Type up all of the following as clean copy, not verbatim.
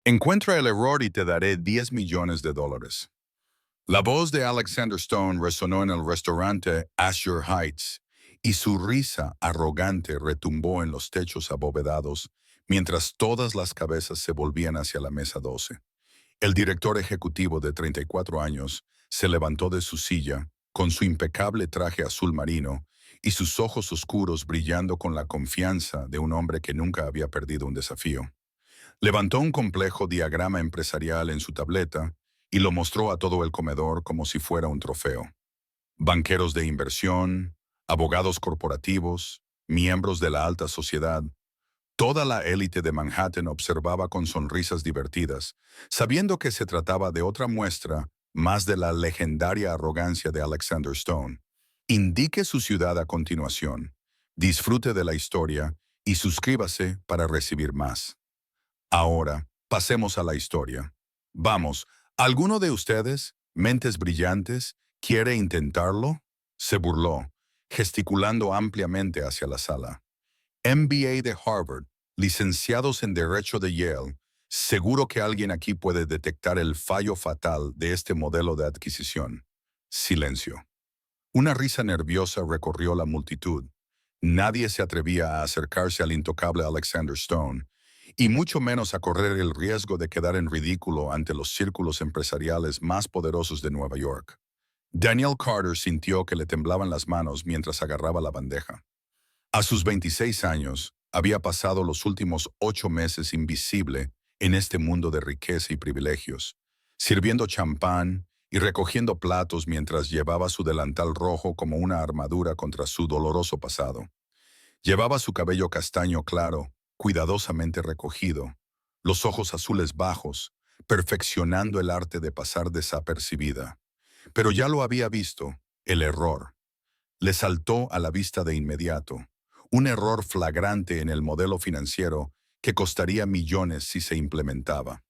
Encuentra el error y te daré 10 millones de dólares. La voz de Alexander Stone resonó en el restaurante Azure Heights y su risa arrogante retumbó en los techos abovedados mientras todas las cabezas se volvían hacia la mesa 12. El director ejecutivo de 34 años se levantó de su silla con su impecable traje azul marino y sus ojos oscuros brillando con la confianza de un hombre que nunca había perdido un desafío. Levantó un complejo diagrama empresarial en su tableta y lo mostró a todo el comedor como si fuera un trofeo. Banqueros de inversión, abogados corporativos, miembros de la alta sociedad, toda la élite de Manhattan observaba con sonrisas divertidas, sabiendo que se trataba de otra muestra más de la legendaria arrogancia de Alexander Stone. Indique su ciudad a continuación, disfrute de la historia y suscríbase para recibir más. Ahora, pasemos a la historia. Vamos, ¿alguno de ustedes, mentes brillantes, quiere intentarlo? Se burló, gesticulando ampliamente hacia la sala. MBA de Harvard, licenciados en Derecho de Yale, seguro que alguien aquí puede detectar el fallo fatal de este modelo de adquisición. Silencio. Una risa nerviosa recorrió la multitud. Nadie se atrevía a acercarse al intocable Alexander Stone, y mucho menos a correr el riesgo de quedar en ridículo ante los círculos empresariales más poderosos de Nueva York. Daniel Carter sintió que le temblaban las manos mientras agarraba la bandeja. A sus 26 años, había pasado los últimos 8 meses invisible en este mundo de riqueza y privilegios, sirviendo champán y recogiendo platos mientras llevaba su delantal rojo como una armadura contra su doloroso pasado. Llevaba su cabello castaño claro, cuidadosamente recogido, los ojos azules bajos, perfeccionando el arte de pasar desapercibida. Pero ya lo había visto, el error. Le saltó a la vista de inmediato, un error flagrante en el modelo financiero que costaría millones si se implementaba.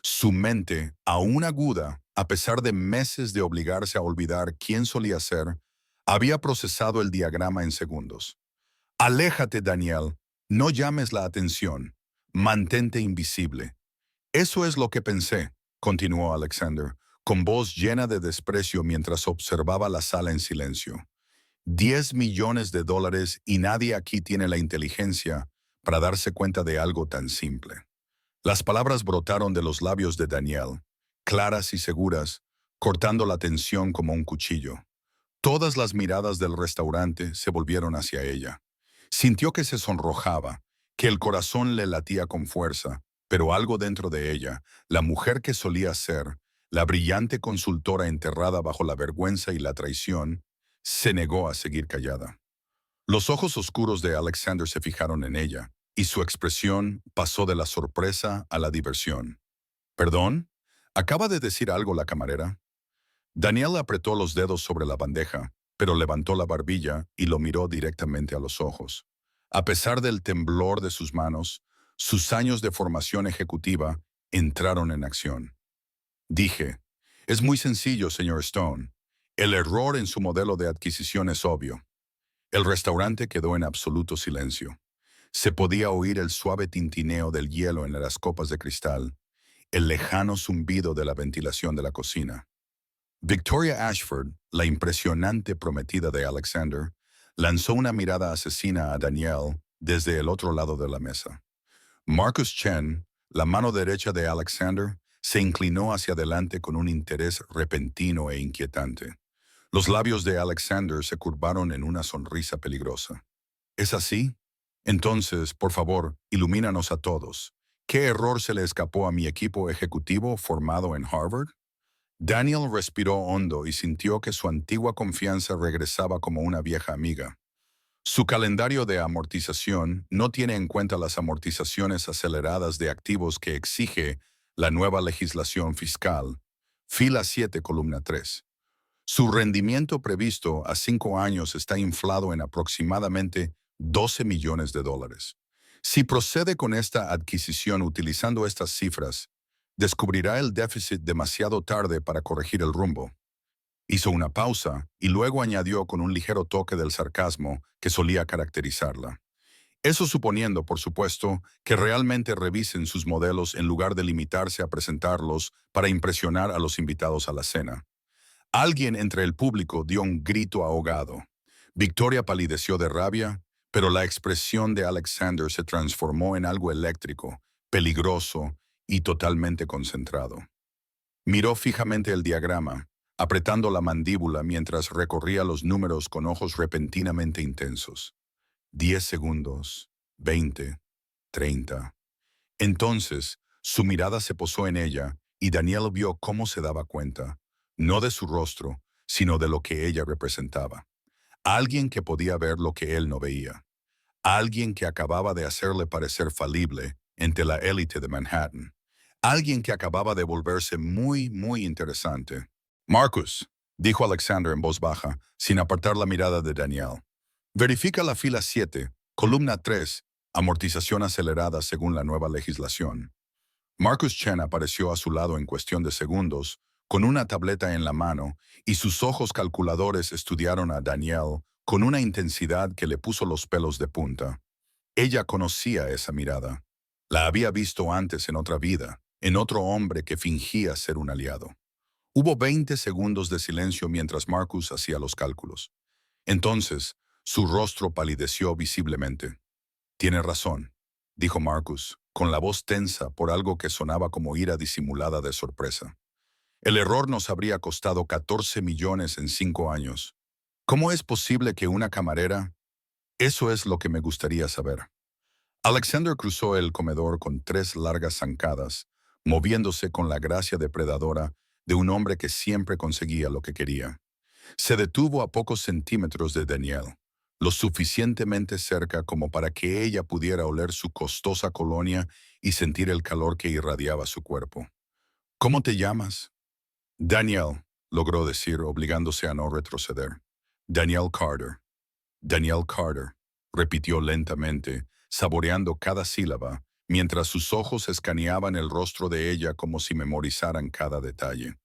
Su mente, aún aguda, a pesar de meses de obligarse a olvidar quién solía ser, había procesado el diagrama en segundos. Aléjate, Daniel. No llames la atención. Mantente invisible. Eso es lo que pensé, continuó Alexander, con voz llena de desprecio mientras observaba la sala en silencio. 10 millones de dólares y nadie aquí tiene la inteligencia para darse cuenta de algo tan simple. Las palabras brotaron de los labios de Daniel, claras y seguras, cortando la tensión como un cuchillo. Todas las miradas del restaurante se volvieron hacia ella. Sintió que se sonrojaba, que el corazón le latía con fuerza, pero algo dentro de ella, la mujer que solía ser, la brillante consultora enterrada bajo la vergüenza y la traición, se negó a seguir callada. Los ojos oscuros de Alexander se fijaron en ella, y su expresión pasó de la sorpresa a la diversión. ¿Perdón? ¿Acaba de decir algo la camarera? Daniel apretó los dedos sobre la bandeja, pero levantó la barbilla y lo miró directamente a los ojos. A pesar del temblor de sus manos, sus años de formación ejecutiva entraron en acción. Dije, es muy sencillo, señor Stone. El error en su modelo de adquisición es obvio. El restaurante quedó en absoluto silencio. Se podía oír el suave tintineo del hielo en las copas de cristal, el lejano zumbido de la ventilación de la cocina. Victoria Ashford, la impresionante prometida de Alexander, lanzó una mirada asesina a Daniel desde el otro lado de la mesa. Marcus Chen, la mano derecha de Alexander, se inclinó hacia adelante con un interés repentino e inquietante. Los labios de Alexander se curvaron en una sonrisa peligrosa. ¿Es así? Entonces, por favor, ilumínanos a todos. ¿Qué error se le escapó a mi equipo ejecutivo formado en Harvard? Daniel respiró hondo y sintió que su antigua confianza regresaba como una vieja amiga. Su calendario de amortización no tiene en cuenta las amortizaciones aceleradas de activos que exige la nueva legislación fiscal. Fila 7, columna 3. Su rendimiento previsto a 5 años está inflado en aproximadamente 12 millones de dólares. Si procede con esta adquisición utilizando estas cifras, descubrirá el déficit demasiado tarde para corregir el rumbo. Hizo una pausa y luego añadió con un ligero toque del sarcasmo que solía caracterizarla. Eso suponiendo, por supuesto, que realmente revisen sus modelos en lugar de limitarse a presentarlos para impresionar a los invitados a la cena. Alguien entre el público dio un grito ahogado. Victoria palideció de rabia, pero la expresión de Alexander se transformó en algo eléctrico, peligroso y totalmente concentrado. Miró fijamente el diagrama, apretando la mandíbula mientras recorría los números con ojos repentinamente intensos. 10 segundos, 20, 30. Entonces, su mirada se posó en ella y Daniel vio cómo se daba cuenta, no de su rostro, sino de lo que ella representaba. Alguien que podía ver lo que él no veía. Alguien que acababa de hacerle parecer falible entre la élite de Manhattan. Alguien que acababa de volverse muy, muy interesante. Marcus, dijo Alexander en voz baja, sin apartar la mirada de Daniel. Verifica la fila 7, columna 3, amortización acelerada según la nueva legislación. Marcus Chen apareció a su lado en cuestión de segundos, con una tableta en la mano, y sus ojos calculadores estudiaron a Daniel con una intensidad que le puso los pelos de punta. Ella conocía esa mirada. La había visto antes en otra vida, en otro hombre que fingía ser un aliado. Hubo 20 segundos de silencio mientras Marcus hacía los cálculos. Entonces, su rostro palideció visiblemente. «Tiene razón», dijo Marcus, con la voz tensa por algo que sonaba como ira disimulada de sorpresa. «El error nos habría costado 14 millones en 5 años. ¿Cómo es posible que una camarera...? Eso es lo que me gustaría saber». Alexander cruzó el comedor con 3 largas zancadas, moviéndose con la gracia depredadora de un hombre que siempre conseguía lo que quería. Se detuvo a pocos centímetros de Daniel, lo suficientemente cerca como para que ella pudiera oler su costosa colonia y sentir el calor que irradiaba su cuerpo. «¿Cómo te llamas?» «Daniel», logró decir, obligándose a no retroceder. «Daniel Carter». «Daniel Carter», repitió lentamente, saboreando cada sílaba, mientras sus ojos escaneaban el rostro de ella como si memorizaran cada detalle.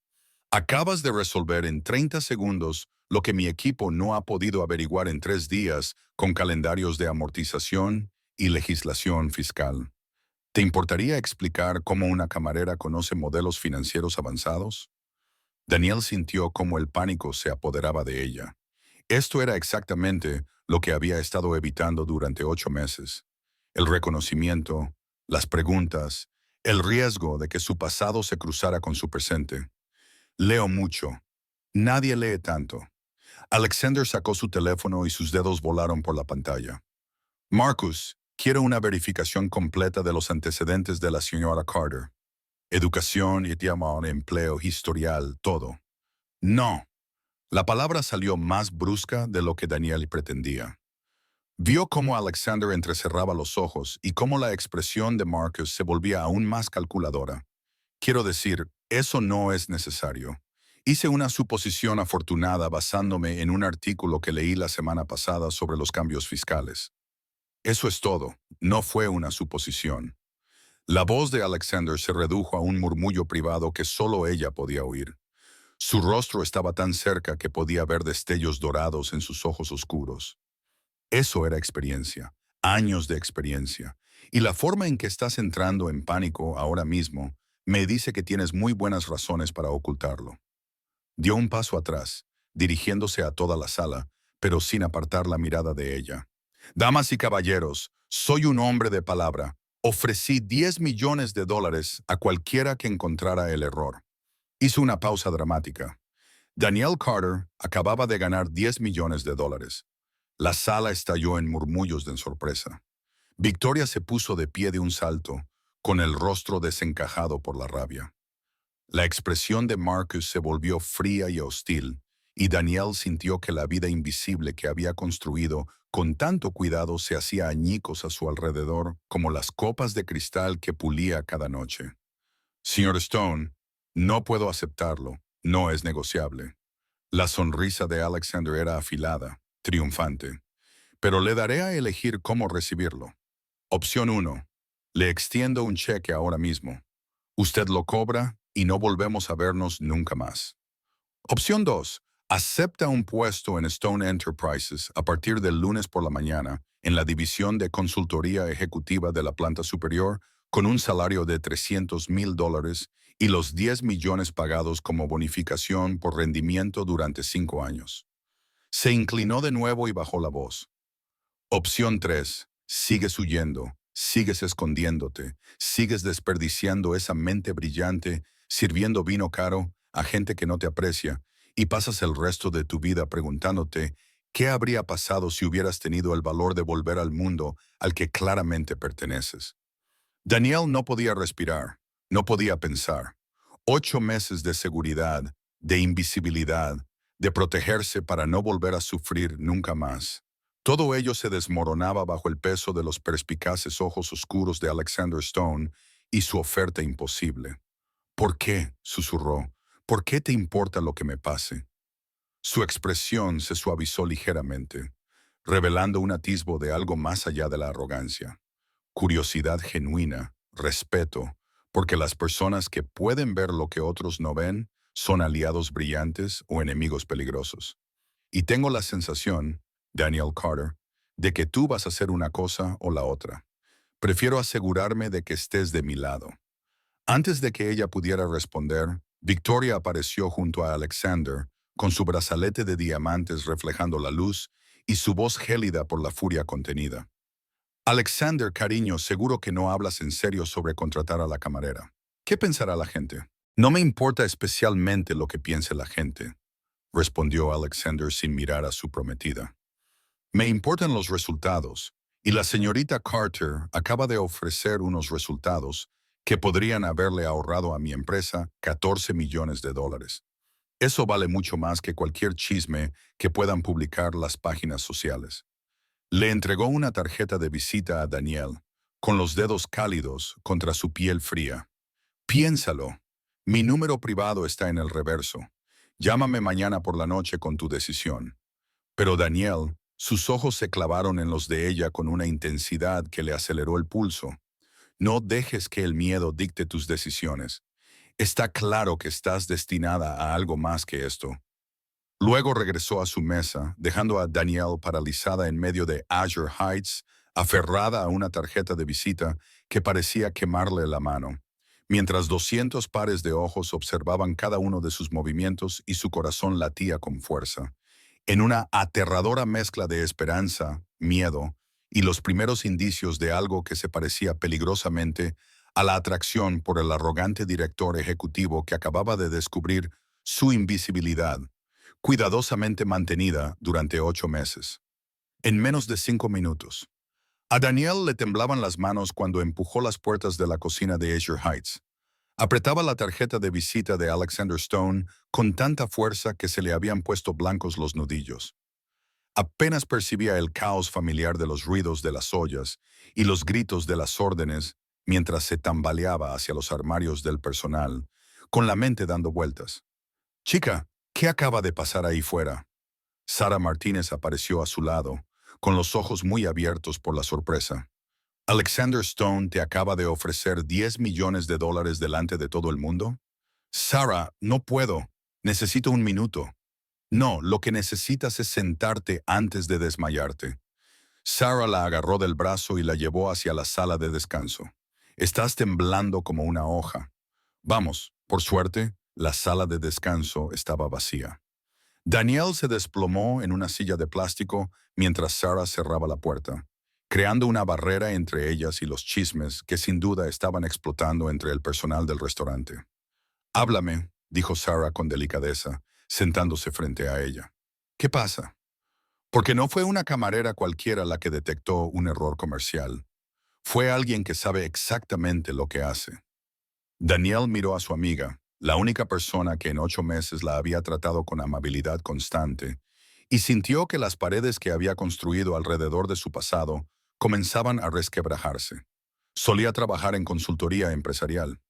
«Acabas de resolver en 30 segundos lo que mi equipo no ha podido averiguar en 3 días con calendarios de amortización y legislación fiscal. ¿Te importaría explicar cómo una camarera conoce modelos financieros avanzados?» Daniel sintió cómo el pánico se apoderaba de ella. Esto era exactamente lo que había estado evitando durante 8 meses. El reconocimiento, las preguntas, el riesgo de que su pasado se cruzara con su presente. «Leo mucho. Nadie lee tanto». Alexander sacó su teléfono y sus dedos volaron por la pantalla. «Marcus, quiero una verificación completa de los antecedentes de la señora Carter. Educación, idioma, empleo, historial, todo». «No». La palabra salió más brusca de lo que Daniel pretendía. Vio cómo Alexander entrecerraba los ojos y cómo la expresión de Marcus se volvía aún más calculadora. «Quiero decir, eso no es necesario. Hice una suposición afortunada basándome en un artículo que leí la semana pasada sobre los cambios fiscales. Eso es todo, no fue una suposición». La voz de Alexander se redujo a un murmullo privado que solo ella podía oír. Su rostro estaba tan cerca que podía ver destellos dorados en sus ojos oscuros. Eso era experiencia, años de experiencia. Y la forma en que estás entrando en pánico ahora mismo me dice que tienes muy buenas razones para ocultarlo. Dio un paso atrás, dirigiéndose a toda la sala, pero sin apartar la mirada de ella. «Damas y caballeros, soy un hombre de palabra. Ofrecí 10 millones de dólares a cualquiera que encontrara el error». Hizo una pausa dramática. Daniel Carter acababa de ganar 10 millones de dólares. La sala estalló en murmullos de sorpresa. Victoria se puso de pie de un salto, con el rostro desencajado por la rabia. La expresión de Marcus se volvió fría y hostil, y Daniel sintió que la vida invisible que había construido con tanto cuidado se hacía añicos a su alrededor como las copas de cristal que pulía cada noche. «Señor Stone, no puedo aceptarlo, no es negociable». La sonrisa de Alexander era afilada, triunfante. «Pero le daré a elegir cómo recibirlo. Opción 1. Le extiendo un cheque ahora mismo. Usted lo cobra y no volvemos a vernos nunca más. Opción 2. Acepta un puesto en Stone Enterprises a partir del lunes por la mañana en la división de consultoría ejecutiva de la planta superior con un salario de $300,000 y los 10 millones pagados como bonificación por rendimiento durante 5 años. Se inclinó de nuevo y bajó la voz. Opción 3. Sigues huyendo, sigues escondiéndote, sigues desperdiciando esa mente brillante, sirviendo vino caro a gente que no te aprecia, y pasas el resto de tu vida preguntándote qué habría pasado si hubieras tenido el valor de volver al mundo al que claramente perteneces. Daniel no podía respirar, no podía pensar. 8 meses de seguridad, de invisibilidad, de protegerse para no volver a sufrir nunca más. Todo ello se desmoronaba bajo el peso de los perspicaces ojos oscuros de Alexander Stone y su oferta imposible. ¿Por qué?, susurró. ¿Por qué te importa lo que me pase? Su expresión se suavizó ligeramente, revelando un atisbo de algo más allá de la arrogancia. Curiosidad genuina, respeto, porque las personas que pueden ver lo que otros no ven son aliados brillantes o enemigos peligrosos. Y tengo la sensación, Daniel Carter, de que tú vas a hacer una cosa o la otra. Prefiero asegurarme de que estés de mi lado. Antes de que ella pudiera responder, Victoria apareció junto a Alexander, con su brazalete de diamantes reflejando la luz y su voz gélida por la furia contenida. Alexander, cariño, seguro que no hablas en serio sobre contratar a la camarera. ¿Qué pensará la gente? No me importa especialmente lo que piense la gente, respondió Alexander sin mirar a su prometida. Me importan los resultados, y la señorita Carter acaba de ofrecer unos resultados que podrían haberle ahorrado a mi empresa $14 millones. Eso vale mucho más que cualquier chisme que puedan publicar las páginas sociales. Le entregó una tarjeta de visita a Daniel, con los dedos cálidos contra su piel fría. Piénsalo. Mi número privado está en el reverso. Llámame mañana por la noche con tu decisión. Pero Daniel, sus ojos se clavaron en los de ella con una intensidad que le aceleró el pulso. No dejes que el miedo dicte tus decisiones. Está claro que estás destinada a algo más que esto. Luego regresó a su mesa, dejando a Danielle paralizada en medio de Azure Heights, aferrada a una tarjeta de visita que parecía quemarle la mano, mientras 200 pares de ojos observaban cada uno de sus movimientos y su corazón latía con fuerza, en una aterradora mezcla de esperanza, miedo y los primeros indicios de algo que se parecía peligrosamente a la atracción por el arrogante director ejecutivo que acababa de descubrir su invisibilidad, cuidadosamente mantenida durante 8 meses. En menos de 5 minutos. A Daniel le temblaban las manos cuando empujó las puertas de la cocina de Azure Heights. Apretaba la tarjeta de visita de Alexander Stone con tanta fuerza que se le habían puesto blancos los nudillos. Apenas percibía el caos familiar de los ruidos de las ollas y los gritos de las órdenes mientras se tambaleaba hacia los armarios del personal, con la mente dando vueltas. «Chica, ¿qué acaba de pasar ahí fuera?» Sara Martínez apareció a su lado, con los ojos muy abiertos por la sorpresa. «¿Alexander Stone te acaba de ofrecer $10 millones delante de todo el mundo?» «Sara, no puedo. Necesito un minuto». «No, lo que necesitas es sentarte antes de desmayarte». Sara la agarró del brazo y la llevó hacia la sala de descanso. «Estás temblando como una hoja». Vamos, por suerte, la sala de descanso estaba vacía. Daniel se desplomó en una silla de plástico mientras Sara cerraba la puerta, creando una barrera entre ellas y los chismes que sin duda estaban explotando entre el personal del restaurante. «Háblame», dijo Sara con delicadeza, sentándose frente a ella. «¿Qué pasa?» Porque no fue una camarera cualquiera la que detectó un error comercial. Fue alguien que sabe exactamente lo que hace. Daniel miró a su amiga, la única persona que en 8 meses la había tratado con amabilidad constante, y sintió que las paredes que había construido alrededor de su pasado comenzaban a resquebrajarse. Solía trabajar en consultoría empresarial.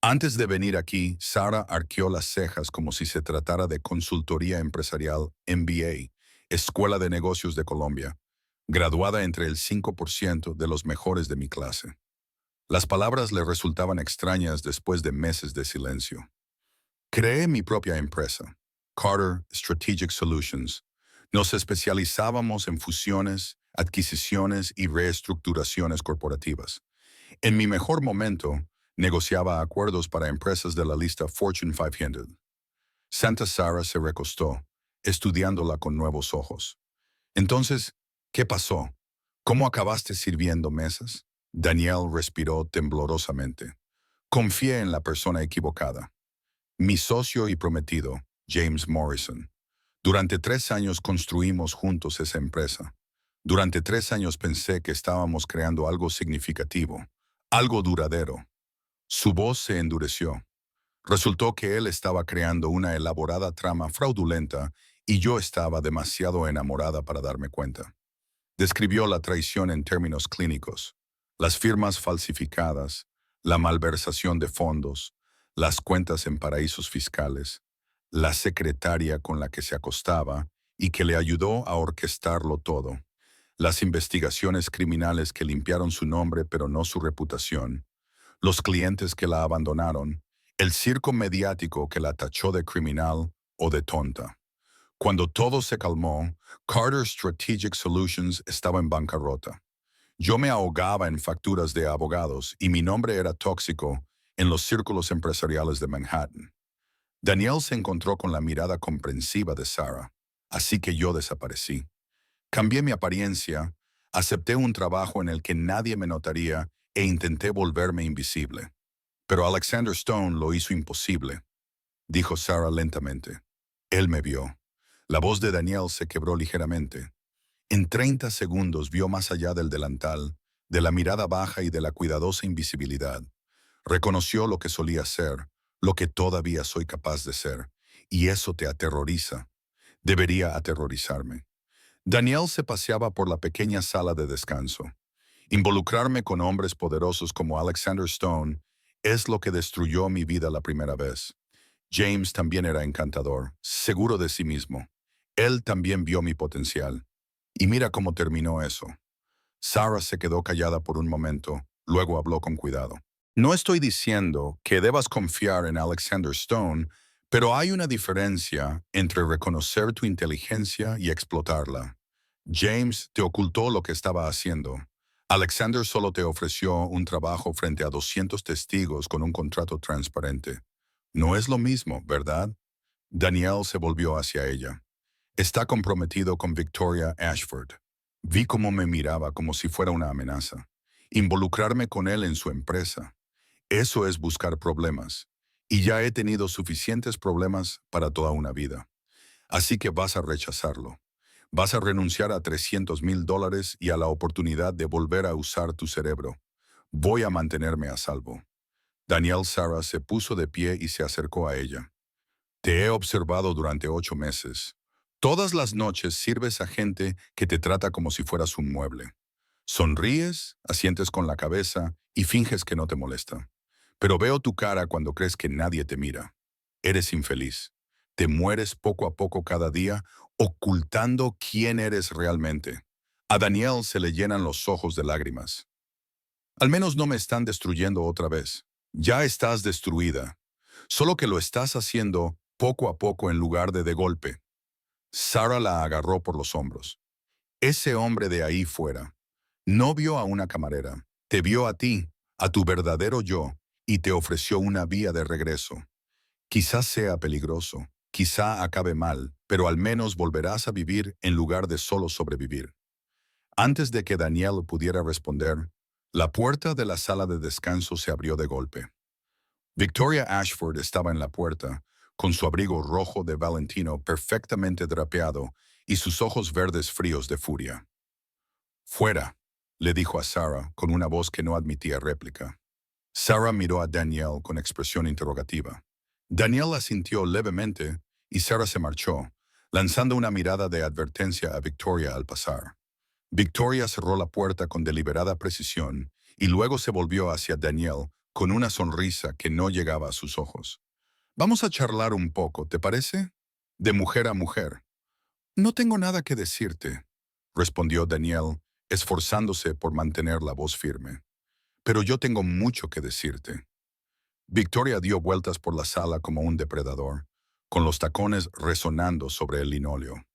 Antes de venir aquí, Sara arqueó las cejas como si se tratara de consultoría empresarial MBA, Escuela de Negocios de Colombia, graduada entre el 5% de los mejores de mi clase. Las palabras le resultaban extrañas después de meses de silencio. Creé mi propia empresa, Carter Strategic Solutions. Nos especializábamos en fusiones, adquisiciones y reestructuraciones corporativas. En mi mejor momento, negociaba acuerdos para empresas de la lista Fortune 500. Santa Sara se recostó, estudiándola con nuevos ojos. Entonces, ¿qué pasó? ¿Cómo acabaste sirviendo mesas? Daniel respiró temblorosamente. Confié en la persona equivocada. Mi socio y prometido, James Morrison. Durante 3 años construimos juntos esa empresa. Durante 3 años pensé que estábamos creando algo significativo, algo duradero. Su voz se endureció. Resultó que él estaba creando una elaborada trama fraudulenta y yo estaba demasiado enamorada para darme cuenta. Describió la traición en términos clínicos, las firmas falsificadas, la malversación de fondos, las cuentas en paraísos fiscales, la secretaria con la que se acostaba y que le ayudó a orquestarlo todo, las investigaciones criminales que limpiaron su nombre pero no su reputación, los clientes que la abandonaron, el circo mediático que la tachó de criminal o de tonta. Cuando todo se calmó, Carter Strategic Solutions estaba en bancarrota. Yo me ahogaba en facturas de abogados y mi nombre era tóxico en los círculos empresariales de Manhattan. Daniel se encontró con la mirada comprensiva de Sarah, así que yo desaparecí. Cambié mi apariencia, acepté un trabajo en el que nadie me notaría e intenté volverme invisible. Pero Alexander Stone lo hizo imposible, dijo Sarah lentamente. Él me vio. La voz de Daniel se quebró ligeramente. En 30 segundos vio más allá del delantal, de la mirada baja y de la cuidadosa invisibilidad. Reconoció lo que solía ser, lo que todavía soy capaz de ser, y eso te aterroriza. Debería aterrorizarme. Daniel se paseaba por la pequeña sala de descanso. Involucrarme con hombres poderosos como Alexander Stone es lo que destruyó mi vida la primera vez. James también era encantador, seguro de sí mismo. Él también vio mi potencial. Y mira cómo terminó eso. Sarah se quedó callada por un momento, luego habló con cuidado. No estoy diciendo que debas confiar en Alexander Stone, pero hay una diferencia entre reconocer tu inteligencia y explotarla. James te ocultó lo que estaba haciendo. Alexander solo te ofreció un trabajo frente a 200 testigos con un contrato transparente. No es lo mismo, ¿verdad? Daniel se volvió hacia ella. Está comprometido con Victoria Ashford. Vi cómo me miraba como si fuera una amenaza. Involucrarme con él en su empresa. Eso es buscar problemas. Y ya he tenido suficientes problemas para toda una vida. Así que vas a rechazarlo. Vas a renunciar a $300,000 y a la oportunidad de volver a usar tu cerebro. Voy a mantenerme a salvo. Daniel Sarah se puso de pie y se acercó a ella. Te he observado durante 8 meses. Todas las noches sirves a gente que te trata como si fueras un mueble. Sonríes, asientes con la cabeza y finges que no te molesta. Pero veo tu cara cuando crees que nadie te mira. Eres infeliz. Te mueres poco a poco cada día, ocultando quién eres realmente. A Daniel se le llenan los ojos de lágrimas. Al menos no me están destruyendo otra vez. Ya estás destruida. Solo que lo estás haciendo poco a poco en lugar de golpe. Sarah la agarró por los hombros. Ese hombre de ahí fuera no vio a una camarera, te vio a ti, a tu verdadero yo, y te ofreció una vía de regreso. Quizás sea peligroso, quizá acabe mal, pero al menos volverás a vivir en lugar de solo sobrevivir. Antes de que Daniel pudiera responder, la puerta de la sala de descanso se abrió de golpe. Victoria Ashford estaba en la puerta, con su abrigo rojo de Valentino perfectamente drapeado y sus ojos verdes fríos de furia. «Fuera», le dijo a Sarah con una voz que no admitía réplica. Sarah miró a Daniel con expresión interrogativa. Daniel asintió levemente y Sarah se marchó, lanzando una mirada de advertencia a Victoria al pasar. Victoria cerró la puerta con deliberada precisión y luego se volvió hacia Daniel con una sonrisa que no llegaba a sus ojos. «Vamos a charlar un poco, ¿te parece? De mujer a mujer». «No tengo nada que decirte», respondió Daniel, esforzándose por mantener la voz firme. «Pero yo tengo mucho que decirte». Victoria dio vueltas por la sala como un depredador, con los tacones resonando sobre el linóleo.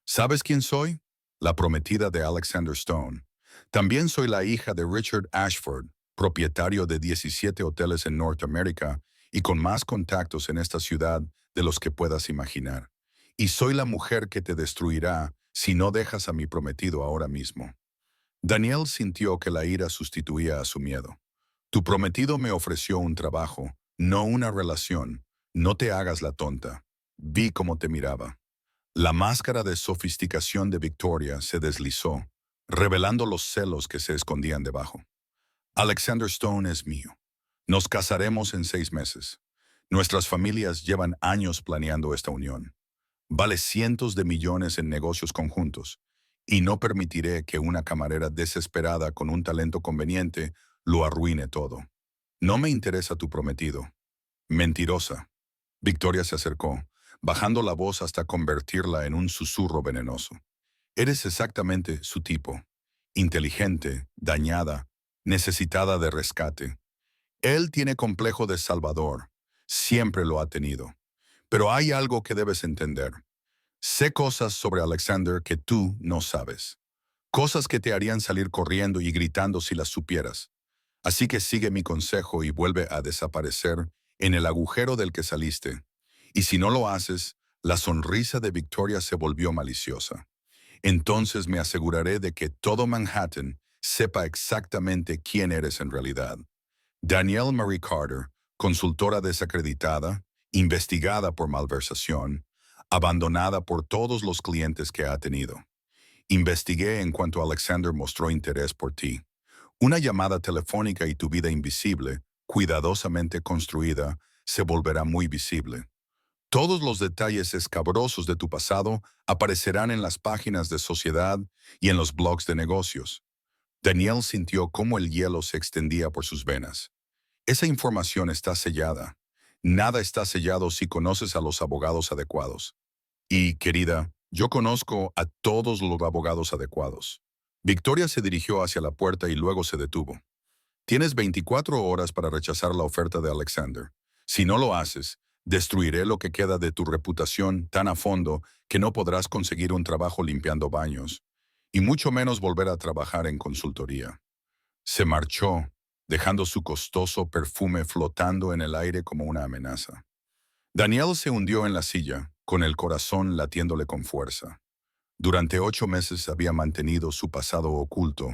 «¿Sabes quién soy? la prometida de Alexander Stone. También soy la hija de Richard Ashford, propietario de 17 hoteles en Norteamérica y con más contactos en esta ciudad de los que puedas imaginar. Y soy la mujer que te destruirá si no dejas a mi prometido ahora mismo. Daniel sintió que la ira sustituía a su miedo. Tu prometido me ofreció un trabajo, no una relación. No te hagas la tonta. Vi cómo te miraba. La máscara de sofisticación de Victoria se deslizó, revelando los celos que se escondían debajo. Alexander Stone es mío. Nos casaremos en 6 meses. Nuestras familias llevan años planeando esta unión. Vale cientos de millones en negocios conjuntos, y no permitiré que una camarera desesperada con un talento conveniente lo arruine todo. No me interesa tu prometido. Mentirosa. Victoria se acercó, bajando la voz hasta convertirla en un susurro venenoso. Eres exactamente su tipo. Inteligente, dañada, necesitada de rescate. Él tiene complejo de salvador. Siempre lo ha tenido. Pero hay algo que debes entender. Sé cosas sobre Alexander que tú no sabes. Cosas que te harían salir corriendo y gritando si las supieras. Así que sigue mi consejo y vuelve a desaparecer en el agujero del que saliste. Y si no lo haces, la sonrisa de Victoria se volvió maliciosa. Entonces me aseguraré de que todo Manhattan sepa exactamente quién eres en realidad. Danielle Marie Carter, consultora desacreditada, investigada por malversación, abandonada por todos los clientes que ha tenido. Investigué en cuanto Alexander mostró interés por ti. Una llamada telefónica y tu vida invisible, cuidadosamente construida, se volverá muy visible. Todos los detalles escabrosos de tu pasado aparecerán en las páginas de sociedad y en los blogs de negocios. Daniel sintió cómo el hielo se extendía por sus venas. Esa información está sellada. Nada está sellado si conoces a los abogados adecuados. Y, querida, yo conozco a todos los abogados adecuados. Victoria se dirigió hacia la puerta y luego se detuvo. Tienes 24 horas para rechazar la oferta de Alexander. Si no lo haces, destruiré lo que queda de tu reputación tan a fondo que no podrás conseguir un trabajo limpiando baños, y mucho menos volver a trabajar en consultoría. Se marchó, dejando su costoso perfume flotando en el aire como una amenaza. Daniel se hundió en la silla, con el corazón latiéndole con fuerza. Durante 8 meses había mantenido su pasado oculto,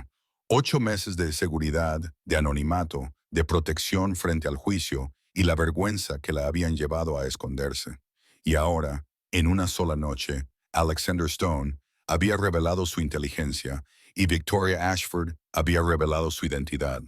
8 meses de seguridad, de anonimato, de protección frente al juicio y la vergüenza que la habían llevado a esconderse. Y ahora, en una sola noche, Alexander Stone había revelado su inteligencia y Victoria Ashford había revelado su identidad.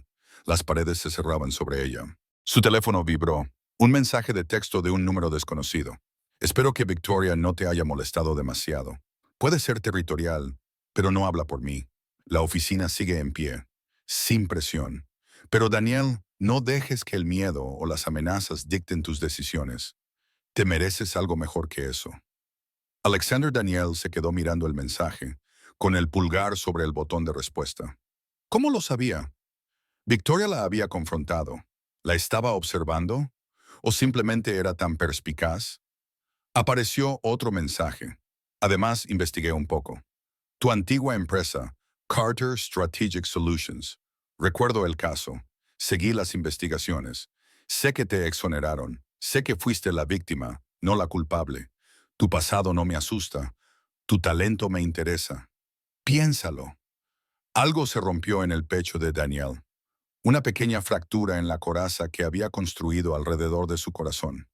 Las paredes se cerraban sobre ella. Su teléfono vibró. Un mensaje de texto de un número desconocido. Espero que Victoria no te haya molestado demasiado. Puede ser territorial, pero no habla por mí. La oficina sigue en pie, sin presión. Pero Daniel, no dejes que el miedo o las amenazas dicten tus decisiones. Te mereces algo mejor que eso. Alexander Daniel se quedó mirando el mensaje, con el pulgar sobre el botón de respuesta. ¿Cómo lo sabía? Victoria la había confrontado. ¿La estaba observando? ¿O simplemente era tan perspicaz? Apareció otro mensaje. Además, investigué un poco. Tu antigua empresa, Carter Strategic Solutions. Recuerdo el caso. Seguí las investigaciones. Sé que te exoneraron. Sé que fuiste la víctima, no la culpable. Tu pasado no me asusta. Tu talento me interesa. Piénsalo. Algo se rompió en el pecho de Daniel. Una pequeña fractura en la coraza que había construido alrededor de su corazón.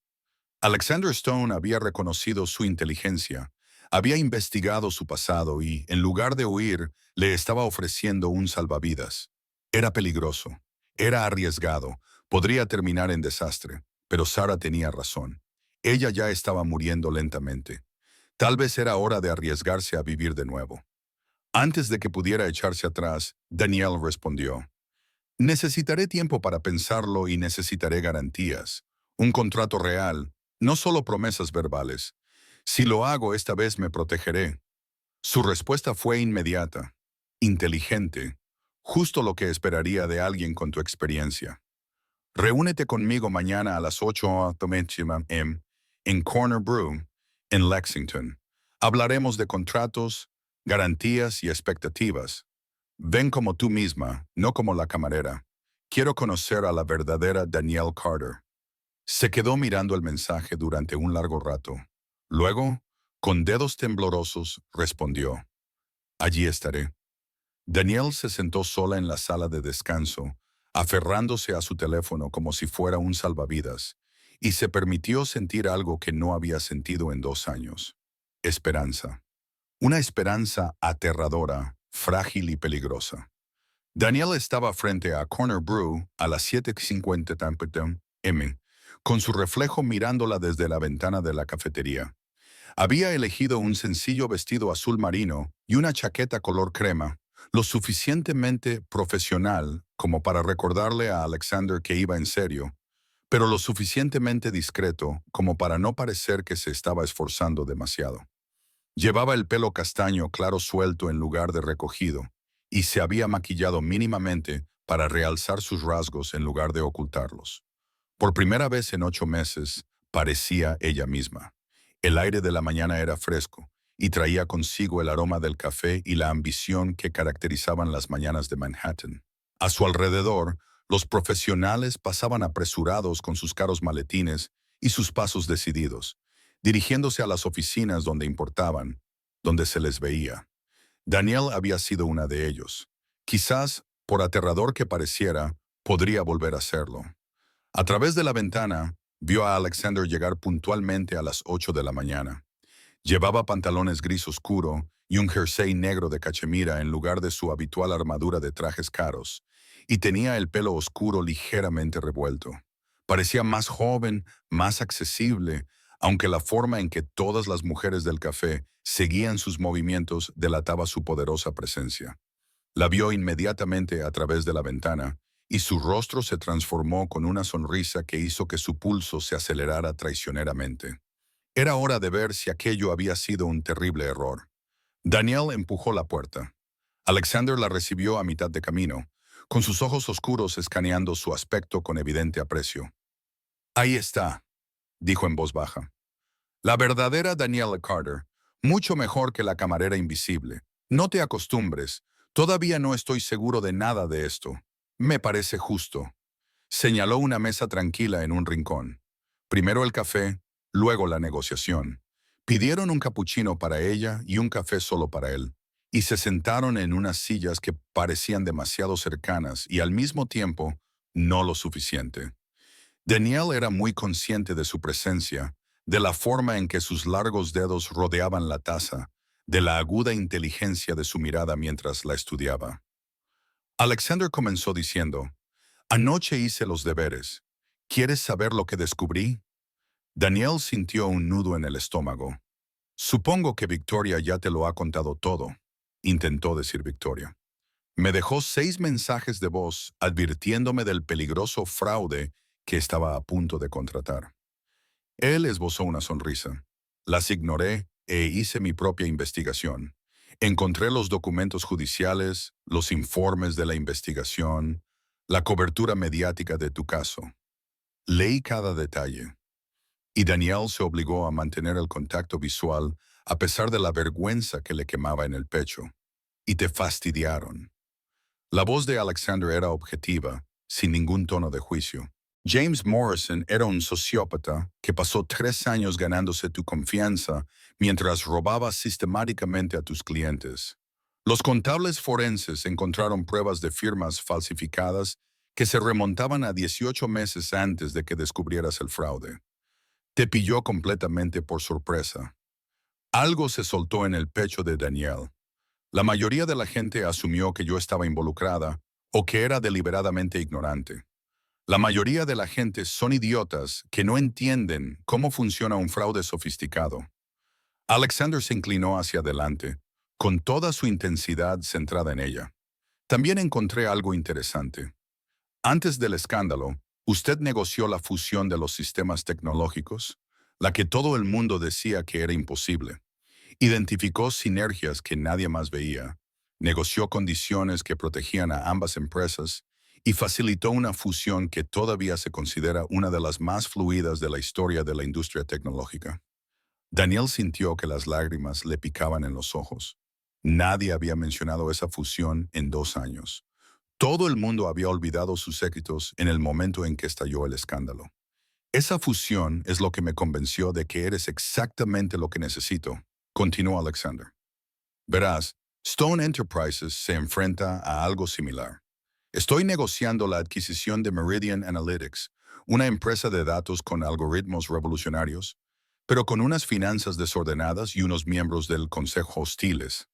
Alexander Stone había reconocido su inteligencia, había investigado su pasado y, en lugar de huir, le estaba ofreciendo un salvavidas. Era peligroso, era arriesgado, podría terminar en desastre, pero Sarah tenía razón. Ella ya estaba muriendo lentamente. Tal vez era hora de arriesgarse a vivir de nuevo. Antes de que pudiera echarse atrás, Daniel respondió: necesitaré tiempo para pensarlo y necesitaré garantías. Un contrato real, no solo promesas verbales. Si lo hago, esta vez me protegeré. Su respuesta fue inmediata, inteligente, justo lo que esperaría de alguien con tu experiencia. Reúnete conmigo mañana a las 8 p.m. en Corner Brew, en Lexington. Hablaremos de contratos, garantías y expectativas. Ven como tú misma, no como la camarera. Quiero conocer a la verdadera Danielle Carter. Se quedó mirando el mensaje durante un largo rato. Luego, con dedos temblorosos, respondió, allí estaré. Danielle se sentó sola en la sala de descanso, aferrándose a su teléfono como si fuera un salvavidas, y se permitió sentir algo que no había sentido en 2 años. Esperanza. Una esperanza aterradora, frágil y peligrosa. Danielle estaba frente a Corner Brew a las 7:50 m, con su reflejo mirándola desde la ventana de la cafetería. Había elegido un sencillo vestido azul marino y una chaqueta color crema, lo suficientemente profesional como para recordarle a Alexander que iba en serio, pero lo suficientemente discreto como para no parecer que se estaba esforzando demasiado. Llevaba el pelo castaño claro suelto en lugar de recogido, y se había maquillado mínimamente para realzar sus rasgos en lugar de ocultarlos. Por primera vez en 8 meses, parecía ella misma. El aire de la mañana era fresco, y traía consigo el aroma del café y la ambición que caracterizaban las mañanas de Manhattan. A su alrededor, los profesionales pasaban apresurados con sus caros maletines y sus pasos decididos, dirigiéndose a las oficinas donde importaban, donde se les veía. Danielle había sido una de ellos. Quizás, por aterrador que pareciera, podría volver a serlo. A través de la ventana, vio a Alexander llegar puntualmente a las 8 de la mañana. Llevaba pantalones gris oscuro y un jersey negro de cachemira en lugar de su habitual armadura de trajes caros, y tenía el pelo oscuro ligeramente revuelto. Parecía más joven, más accesible, aunque la forma en que todas las mujeres del café seguían sus movimientos delataba su poderosa presencia. La vio inmediatamente a través de la ventana, y su rostro se transformó con una sonrisa que hizo que su pulso se acelerara traicioneramente. Era hora de ver si aquello había sido un terrible error. Danielle empujó la puerta. Alexander la recibió a mitad de camino, con sus ojos oscuros escaneando su aspecto con evidente aprecio. Ahí está, dijo en voz baja. La verdadera Danielle Carter, mucho mejor que la camarera invisible. No te acostumbres, todavía no estoy seguro de nada de esto. Me parece justo. Señaló una mesa tranquila en un rincón. Primero el café, luego la negociación. Pidieron un capuchino para ella y un café solo para él, y se sentaron en unas sillas que parecían demasiado cercanas y al mismo tiempo no lo suficiente. Danielle era muy consciente de su presencia, de la forma en que sus largos dedos rodeaban la taza, de la aguda inteligencia de su mirada mientras la estudiaba. Alexander comenzó diciendo, anoche hice los deberes. ¿Quieres saber lo que descubrí? Danielle sintió un nudo en el estómago. Supongo que Victoria ya te lo ha contado todo, intentó decir Victoria. Me dejó 6 mensajes de voz advirtiéndome del peligroso fraude que estaba a punto de contratar. Él esbozó una sonrisa. Las ignoré e hice mi propia investigación. Encontré los documentos judiciales, los informes de la investigación, la cobertura mediática de tu caso. Leí cada detalle. Y Danielle se obligó a mantener el contacto visual a pesar de la vergüenza que le quemaba en el pecho. Y te fastidiaron. La voz de Alexander era objetiva, sin ningún tono de juicio. James Morrison era un sociópata que pasó 3 años ganándose tu confianza mientras robaba sistemáticamente a tus clientes. Los contables forenses encontraron pruebas de firmas falsificadas que se remontaban a 18 meses antes de que descubrieras el fraude. Te pilló completamente por sorpresa. Algo se soltó en el pecho de Danielle. La mayoría de la gente asumió que yo estaba involucrada o que era deliberadamente ignorante. La mayoría de la gente son idiotas que no entienden cómo funciona un fraude sofisticado. Alexander se inclinó hacia adelante, con toda su intensidad centrada en ella. También encontré algo interesante. Antes del escándalo, usted negoció la fusión de los sistemas tecnológicos, la que todo el mundo decía que era imposible. Identificó sinergias que nadie más veía, negoció condiciones que protegían a ambas empresas y facilitó una fusión que todavía se considera una de las más fluidas de la historia de la industria tecnológica. Danielle sintió que las lágrimas le picaban en los ojos. Nadie había mencionado esa fusión en 2 años. Todo el mundo había olvidado sus éxitos en el momento en que estalló el escándalo. Esa fusión es lo que me convenció de que eres exactamente lo que necesito, continuó Alexander. Verás, Stone Enterprises se enfrenta a algo similar. Estoy negociando la adquisición de Meridian Analytics, una empresa de datos con algoritmos revolucionarios, pero con unas finanzas desordenadas y unos miembros del consejo hostiles.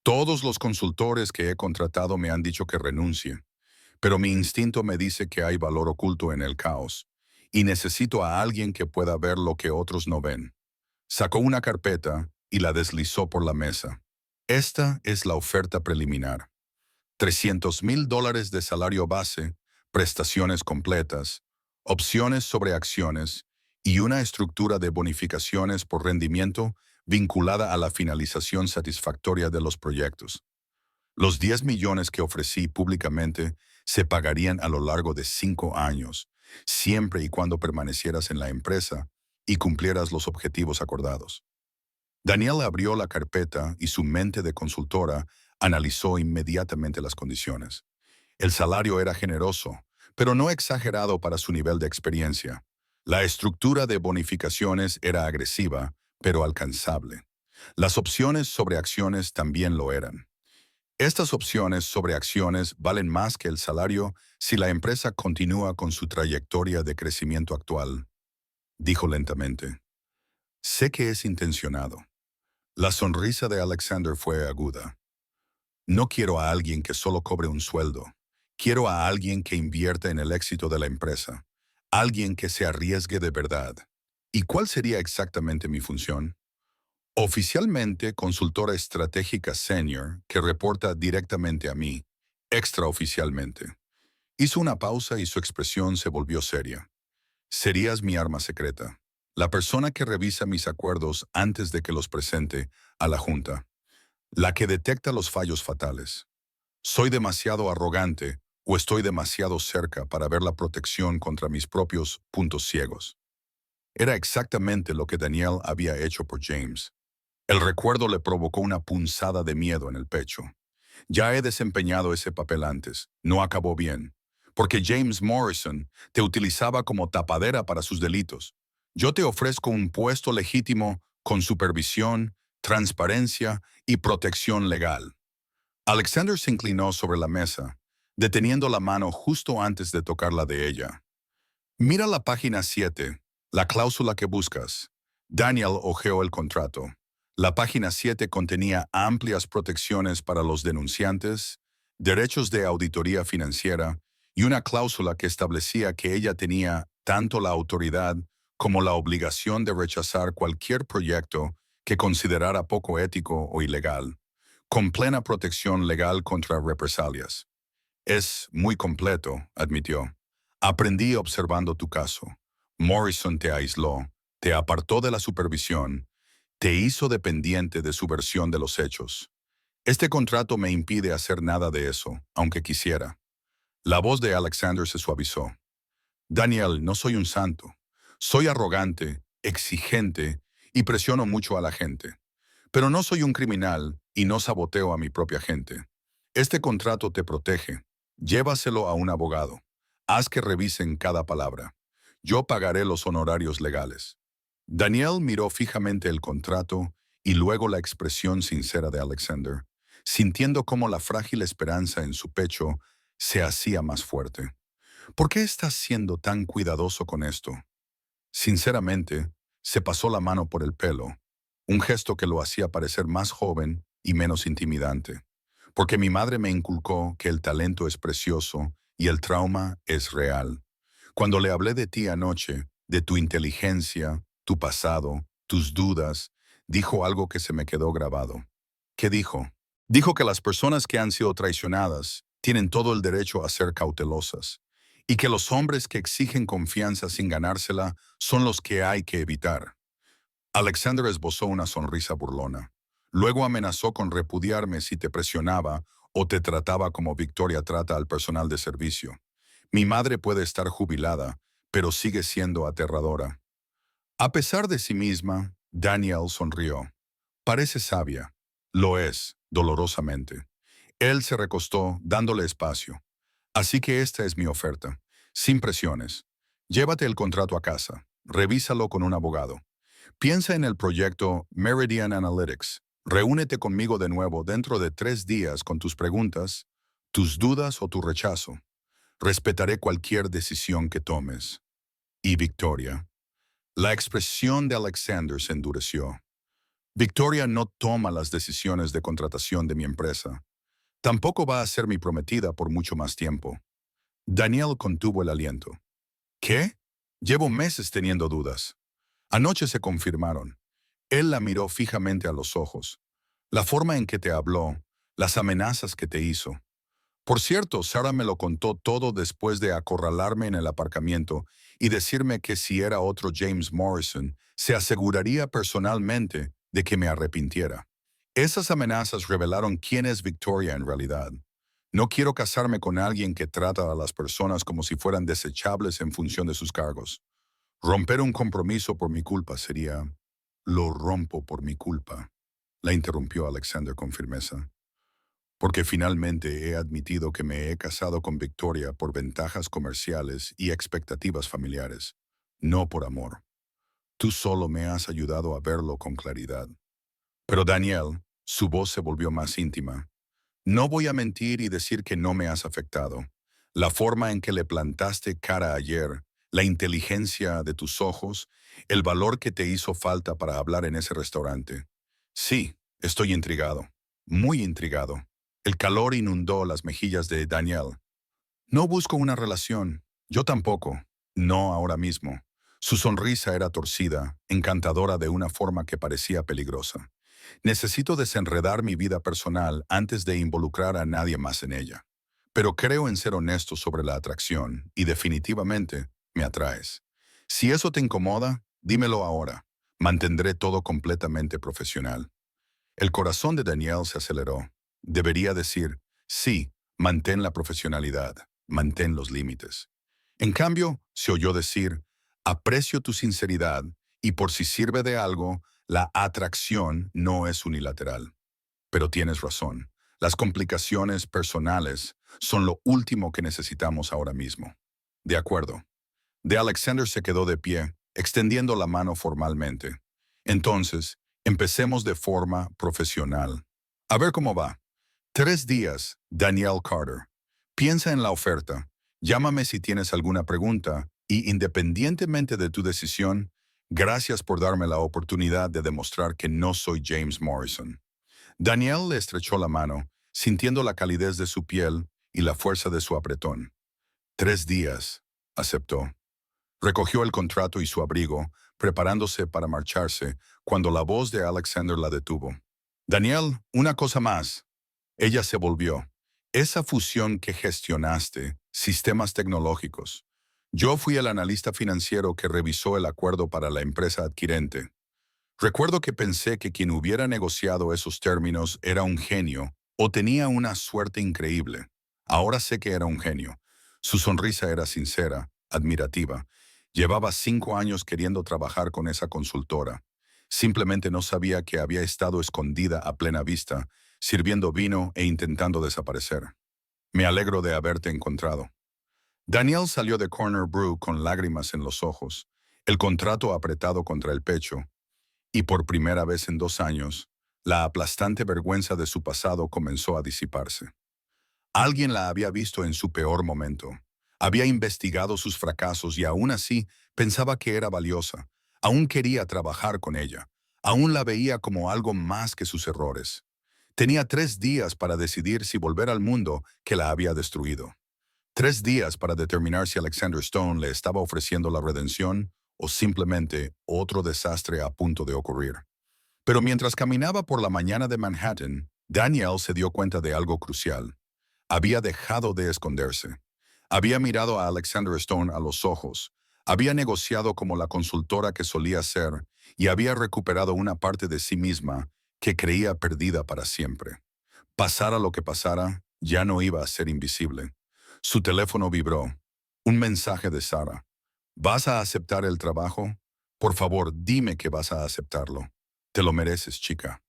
Todos los consultores que he contratado me han dicho que renuncie, pero mi instinto me dice que hay valor oculto en el caos, y necesito a alguien que pueda ver lo que otros no ven. Sacó una carpeta y la deslizó por la mesa. Esta es la oferta preliminar. $300,000 de salario base, prestaciones completas, opciones sobre acciones y una estructura de bonificaciones por rendimiento vinculada a la finalización satisfactoria de los proyectos. Los 10 millones que ofrecí públicamente se pagarían a lo largo de 5 años, siempre y cuando permanecieras en la empresa y cumplieras los objetivos acordados. Daniel abrió la carpeta y su mente de consultora analizó inmediatamente las condiciones. El salario era generoso, pero no exagerado para su nivel de experiencia. La estructura de bonificaciones era agresiva, pero alcanzable. Las opciones sobre acciones también lo eran. Estas opciones sobre acciones valen más que el salario si la empresa continúa con su trayectoria de crecimiento actual, dijo lentamente. Sé que es intencionado. La sonrisa de Alexander fue aguda. No quiero a alguien que solo cobre un sueldo. Quiero a alguien que invierta en el éxito de la empresa. Alguien que se arriesgue de verdad. ¿Y cuál sería exactamente mi función? Oficialmente, consultora estratégica senior que reporta directamente a mí. Extraoficialmente. Hizo una pausa y su expresión se volvió seria. Serías mi arma secreta. La persona que revisa mis acuerdos antes de que los presente a la Junta. La que detecta los fallos fatales. ¿Soy demasiado arrogante o estoy demasiado cerca para ver la protección contra mis propios puntos ciegos? Era exactamente lo que Daniel había hecho por James. El recuerdo le provocó una punzada de miedo en el pecho. Ya he desempeñado ese papel antes. No acabó bien. Porque James Morrison te utilizaba como tapadera para sus delitos. Yo te ofrezco un puesto legítimo con supervisión, transparencia y protección legal. Alexander se inclinó sobre la mesa, deteniendo la mano justo antes de tocar la de ella. Mira la página 7, la cláusula que buscas. Daniel hojeó el contrato. La página 7 contenía amplias protecciones para los denunciantes, derechos de auditoría financiera y una cláusula que establecía que ella tenía tanto la autoridad como la obligación de rechazar cualquier proyecto que considerara poco ético o ilegal, con plena protección legal contra represalias. Es muy completo, admitió. Aprendí observando tu caso. Morrison te aisló, te apartó de la supervisión, te hizo dependiente de su versión de los hechos. Este contrato me impide hacer nada de eso, aunque quisiera. La voz de Alexander se suavizó. Daniel, no soy un santo. Soy arrogante, exigente y presiono mucho a la gente. Pero no soy un criminal y no saboteo a mi propia gente. Este contrato te protege. Llévaselo a un abogado. Haz que revisen cada palabra. Yo pagaré los honorarios legales. Daniel miró fijamente el contrato y luego la expresión sincera de Alexander, sintiendo cómo la frágil esperanza en su pecho se hacía más fuerte. ¿Por qué estás siendo tan cuidadoso con esto? Sinceramente, se pasó la mano por el pelo, un gesto que lo hacía parecer más joven y menos intimidante, porque mi madre me inculcó que el talento es precioso y el trauma es real. Cuando le hablé de ti anoche, de tu inteligencia, tu pasado, tus dudas, dijo algo que se me quedó grabado. ¿Qué dijo? Dijo que las personas que han sido traicionadas tienen todo el derecho a ser cautelosas y que los hombres que exigen confianza sin ganársela son los que hay que evitar. Alexander esbozó una sonrisa burlona. Luego amenazó con repudiarme si te presionaba o te trataba como Victoria trata al personal de servicio. Mi madre puede estar jubilada, pero sigue siendo aterradora. A pesar de sí misma, Daniel sonrió. Parece sabia. Lo es, dolorosamente. Él se recostó, dándole espacio. Así que esta es mi oferta. Sin presiones. Llévate el contrato a casa. Revísalo con un abogado. Piensa en el proyecto Meridian Analytics. Reúnete conmigo de nuevo dentro de 3 días con tus preguntas, tus dudas o tu rechazo. Respetaré cualquier decisión que tomes. Y Victoria. La expresión de Alexander se endureció. Victoria no toma las decisiones de contratación de mi empresa. Tampoco va a ser mi prometida por mucho más tiempo. Daniel contuvo el aliento. ¿Qué? Llevo meses teniendo dudas. Anoche se confirmaron. Él la miró fijamente a los ojos. La forma en que te habló, las amenazas que te hizo. Por cierto, Sara me lo contó todo después de acorralarme en el aparcamiento y decirme que si era otro James Morrison, se aseguraría personalmente de que me arrepintiera. Esas amenazas revelaron quién es Victoria en realidad. No quiero casarme con alguien que trata a las personas como si fueran desechables en función de sus cargos. Romper un compromiso por mi culpa sería... Lo rompo por mi culpa, la interrumpió Alexander con firmeza. Porque finalmente he admitido que me he casado con Victoria por ventajas comerciales y expectativas familiares, no por amor. Tú solo me has ayudado a verlo con claridad. Pero Daniel, su voz se volvió más íntima. No voy a mentir y decir que no me has afectado. La forma en que le plantaste cara ayer, la inteligencia de tus ojos, el valor que te hizo falta para hablar en ese restaurante. Sí, estoy intrigado, muy intrigado. El calor inundó las mejillas de Daniel. No busco una relación, yo tampoco, no ahora mismo. Su sonrisa era torcida, encantadora de una forma que parecía peligrosa. Necesito desenredar mi vida personal antes de involucrar a nadie más en ella. Pero creo en ser honesto sobre la atracción y definitivamente me atraes. Si eso te incomoda, dímelo ahora. Mantendré todo completamente profesional. El corazón de Daniel se aceleró. Debería decir, sí, mantén la profesionalidad, mantén los límites. En cambio, se oyó decir, aprecio tu sinceridad y por si sirve de algo, la atracción no es unilateral. Pero tienes razón, las complicaciones personales son lo último que necesitamos ahora mismo. De acuerdo. De Alexander se quedó de pie, extendiendo la mano formalmente. Entonces, empecemos de forma profesional. A ver cómo va. 3 días, Daniel Carter. Piensa en la oferta. Llámame si tienes alguna pregunta y independientemente de tu decisión, gracias por darme la oportunidad de demostrar que no soy James Morrison. Daniel le estrechó la mano, sintiendo la calidez de su piel y la fuerza de su apretón. 3 días, aceptó. Recogió el contrato y su abrigo, preparándose para marcharse, cuando la voz de Alexander la detuvo. Daniel, una cosa más. Ella se volvió. Esa fusión que gestionaste, sistemas tecnológicos. Yo fui el analista financiero que revisó el acuerdo para la empresa adquirente. Recuerdo que pensé que quien hubiera negociado esos términos era un genio o tenía una suerte increíble. Ahora sé que era un genio. Su sonrisa era sincera, admirativa. Llevaba 5 años queriendo trabajar con esa consultora. Simplemente no sabía que había estado escondida a plena vista, sirviendo vino e intentando desaparecer. Me alegro de haberte encontrado. Daniel salió de Corner Brew con lágrimas en los ojos, el contrato apretado contra el pecho, y por primera vez en 2 años, la aplastante vergüenza de su pasado comenzó a disiparse. Alguien la había visto en su peor momento. Había investigado sus fracasos y aún así pensaba que era valiosa. Aún quería trabajar con ella. Aún la veía como algo más que sus errores. Tenía 3 días para decidir si volver al mundo que la había destruido. 3 días para determinar si Alexander Stone le estaba ofreciendo la redención o simplemente otro desastre a punto de ocurrir. Pero mientras caminaba por la mañana de Manhattan, Daniel se dio cuenta de algo crucial. Había dejado de esconderse. Había mirado a Alexander Stone a los ojos. Había negociado como la consultora que solía ser y había recuperado una parte de sí misma que creía perdida para siempre. Pasara lo que pasara, ya no iba a ser invisible. Su teléfono vibró. Un mensaje de Sara. ¿Vas a aceptar el trabajo? Por favor, dime que vas a aceptarlo. Te lo mereces, chica.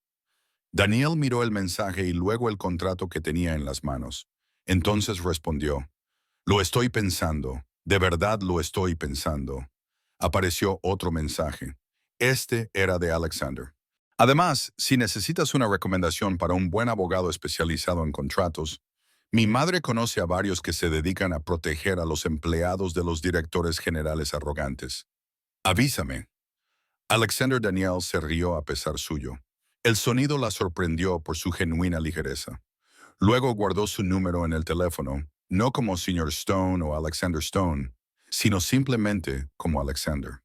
Daniel miró el mensaje y luego el contrato que tenía en las manos. Entonces respondió, lo estoy pensando, de verdad lo estoy pensando. Apareció otro mensaje. Este era de Alexander. Además, si necesitas una recomendación para un buen abogado especializado en contratos, mi madre conoce a varios que se dedican a proteger a los empleados de los directores generales arrogantes. Avísame. Alexander Daniel se rió a pesar suyo. El sonido la sorprendió por su genuina ligereza. Luego guardó su número en el teléfono, no como Sr. Stone o Alexander Stone, sino simplemente como Alexander.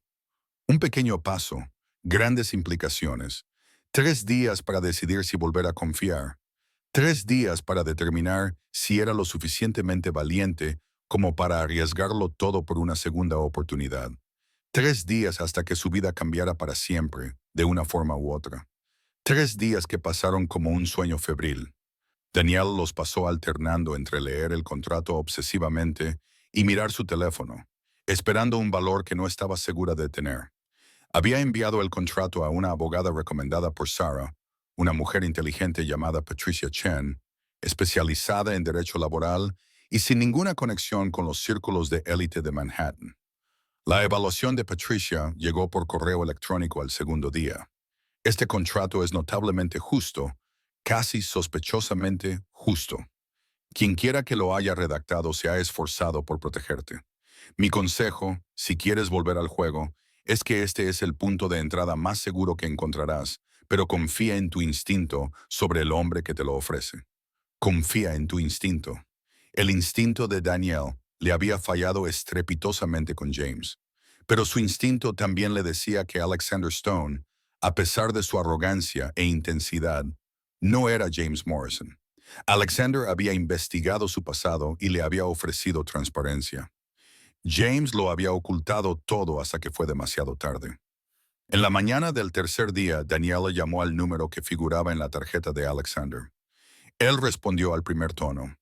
Un pequeño paso, grandes implicaciones. 3 días para decidir si volver a confiar. 3 días para determinar si era lo suficientemente valiente como para arriesgarlo todo por una segunda oportunidad. 3 días hasta que su vida cambiara para siempre, de una forma u otra. 3 días que pasaron como un sueño febril. Daniel los pasó alternando entre leer el contrato obsesivamente y mirar su teléfono, esperando un valor que no estaba segura de tener. Había enviado el contrato a una abogada recomendada por Sarah, una mujer inteligente llamada Patricia Chen, especializada en derecho laboral y sin ninguna conexión con los círculos de élite de Manhattan. La evaluación de Patricia llegó por correo electrónico al segundo día. Este contrato es notablemente justo, casi sospechosamente justo. Quienquiera que lo haya redactado se ha esforzado por protegerte. Mi consejo, si quieres volver al juego, es que este es el punto de entrada más seguro que encontrarás, pero confía en tu instinto sobre el hombre que te lo ofrece. Confía en tu instinto. El instinto de Daniel le había fallado estrepitosamente con James, pero su instinto también le decía que Alexander Stone, a pesar de su arrogancia e intensidad, no era James Morrison. Alexander había investigado su pasado y le había ofrecido transparencia. James lo había ocultado todo hasta que fue demasiado tarde. En la mañana del tercer día, Daniela llamó al número que figuraba en la tarjeta de Alexander. Él respondió al primer tono.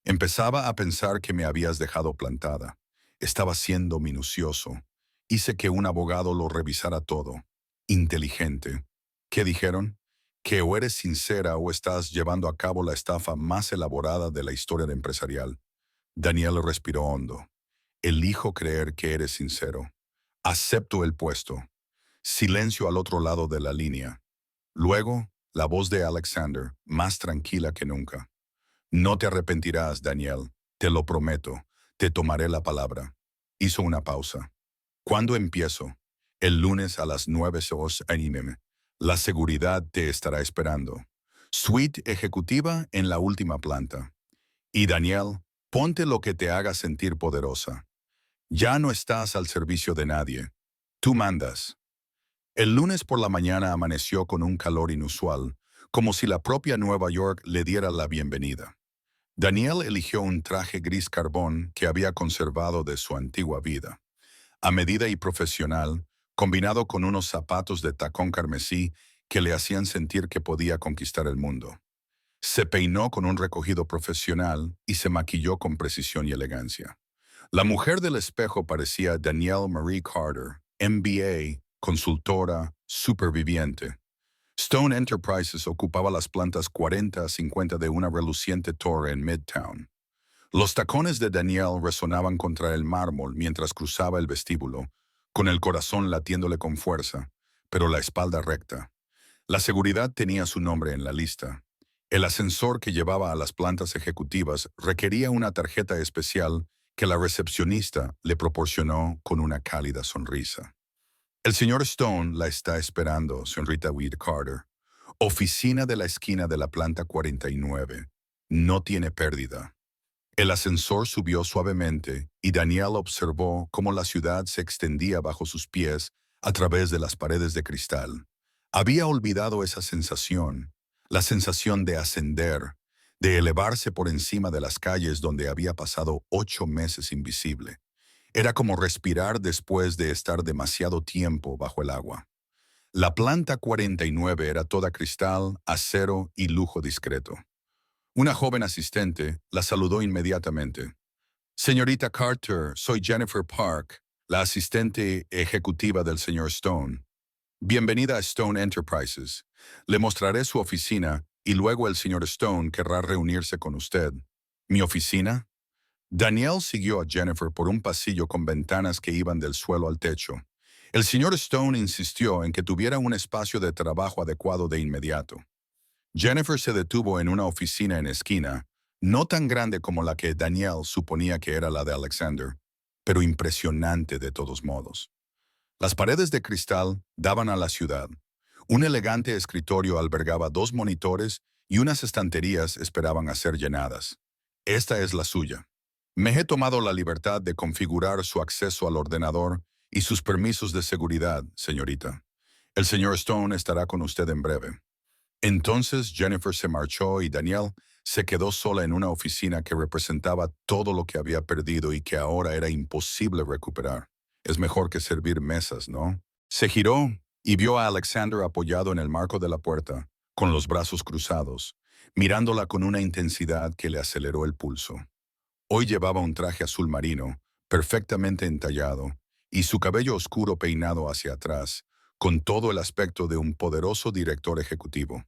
Empezaba a pensar que me habías dejado plantada. Estaba siendo minucioso. Hice que un abogado lo revisara todo. Inteligente. ¿Qué dijeron? Que o eres sincera o estás llevando a cabo la estafa más elaborada de la historia empresarial. Daniel respiró hondo. Elijo creer que eres sincero. Acepto el puesto. Silencio al otro lado de la línea. Luego, la voz de Alexander, más tranquila que nunca. No te arrepentirás, Daniel. Te lo prometo. Te tomaré la palabra. Hizo una pausa. ¿Cuándo empiezo? El lunes a las 9 a.m. La seguridad te estará esperando. Suite ejecutiva en la última planta. Y Daniel, ponte lo que te haga sentir poderosa. Ya no estás al servicio de nadie. Tú mandas. El lunes por la mañana amaneció con un calor inusual, como si la propia Nueva York le diera la bienvenida. Daniel eligió un traje gris carbón que había conservado de su antigua vida. A medida y profesional, combinado con unos zapatos de tacón carmesí que le hacían sentir que podía conquistar el mundo. Se peinó con un recogido profesional y se maquilló con precisión y elegancia. La mujer del espejo parecía Danielle Marie Carter, MBA, consultora, superviviente. Stone Enterprises ocupaba las plantas 40 a 50 de una reluciente torre en Midtown. Los tacones de Danielle resonaban contra el mármol mientras cruzaba el vestíbulo, con el corazón latiéndole con fuerza, pero la espalda recta. La seguridad tenía su nombre en la lista. El ascensor que llevaba a las plantas ejecutivas requería una tarjeta especial que la recepcionista le proporcionó con una cálida sonrisa. El señor Stone la está esperando, señorita Weed Carter. Oficina de la esquina de la planta 49. No tiene pérdida. El ascensor subió suavemente y Daniel observó cómo la ciudad se extendía bajo sus pies a través de las paredes de cristal. Había olvidado esa sensación, la sensación de ascender, de elevarse por encima de las calles donde había pasado 8 meses invisible. Era como respirar después de estar demasiado tiempo bajo el agua. La planta 49 era toda cristal, acero y lujo discreto. Una joven asistente la saludó inmediatamente. Señorita Carter, soy Jennifer Park, la asistente ejecutiva del señor Stone. Bienvenida a Stone Enterprises. Le mostraré su oficina y luego el señor Stone querrá reunirse con usted. ¿Mi oficina? Danielle siguió a Jennifer por un pasillo con ventanas que iban del suelo al techo. El señor Stone insistió en que tuviera un espacio de trabajo adecuado de inmediato. Jennifer se detuvo en una oficina en esquina, no tan grande como la que Danielle suponía que era la de Alexander, pero impresionante de todos modos. Las paredes de cristal daban a la ciudad. Un elegante escritorio albergaba 2 monitores y unas estanterías esperaban a ser llenadas. Esta es la suya. Me he tomado la libertad de configurar su acceso al ordenador y sus permisos de seguridad, señorita. El señor Stone estará con usted en breve. Entonces Jennifer se marchó y Danielle se quedó sola en una oficina que representaba todo lo que había perdido y que ahora era imposible recuperar. Es mejor que servir mesas, ¿no? Se giró y vio a Alexander apoyado en el marco de la puerta, con los brazos cruzados, mirándola con una intensidad que le aceleró el pulso. Hoy llevaba un traje azul marino, perfectamente entallado, y su cabello oscuro peinado hacia atrás, con todo el aspecto de un poderoso director ejecutivo.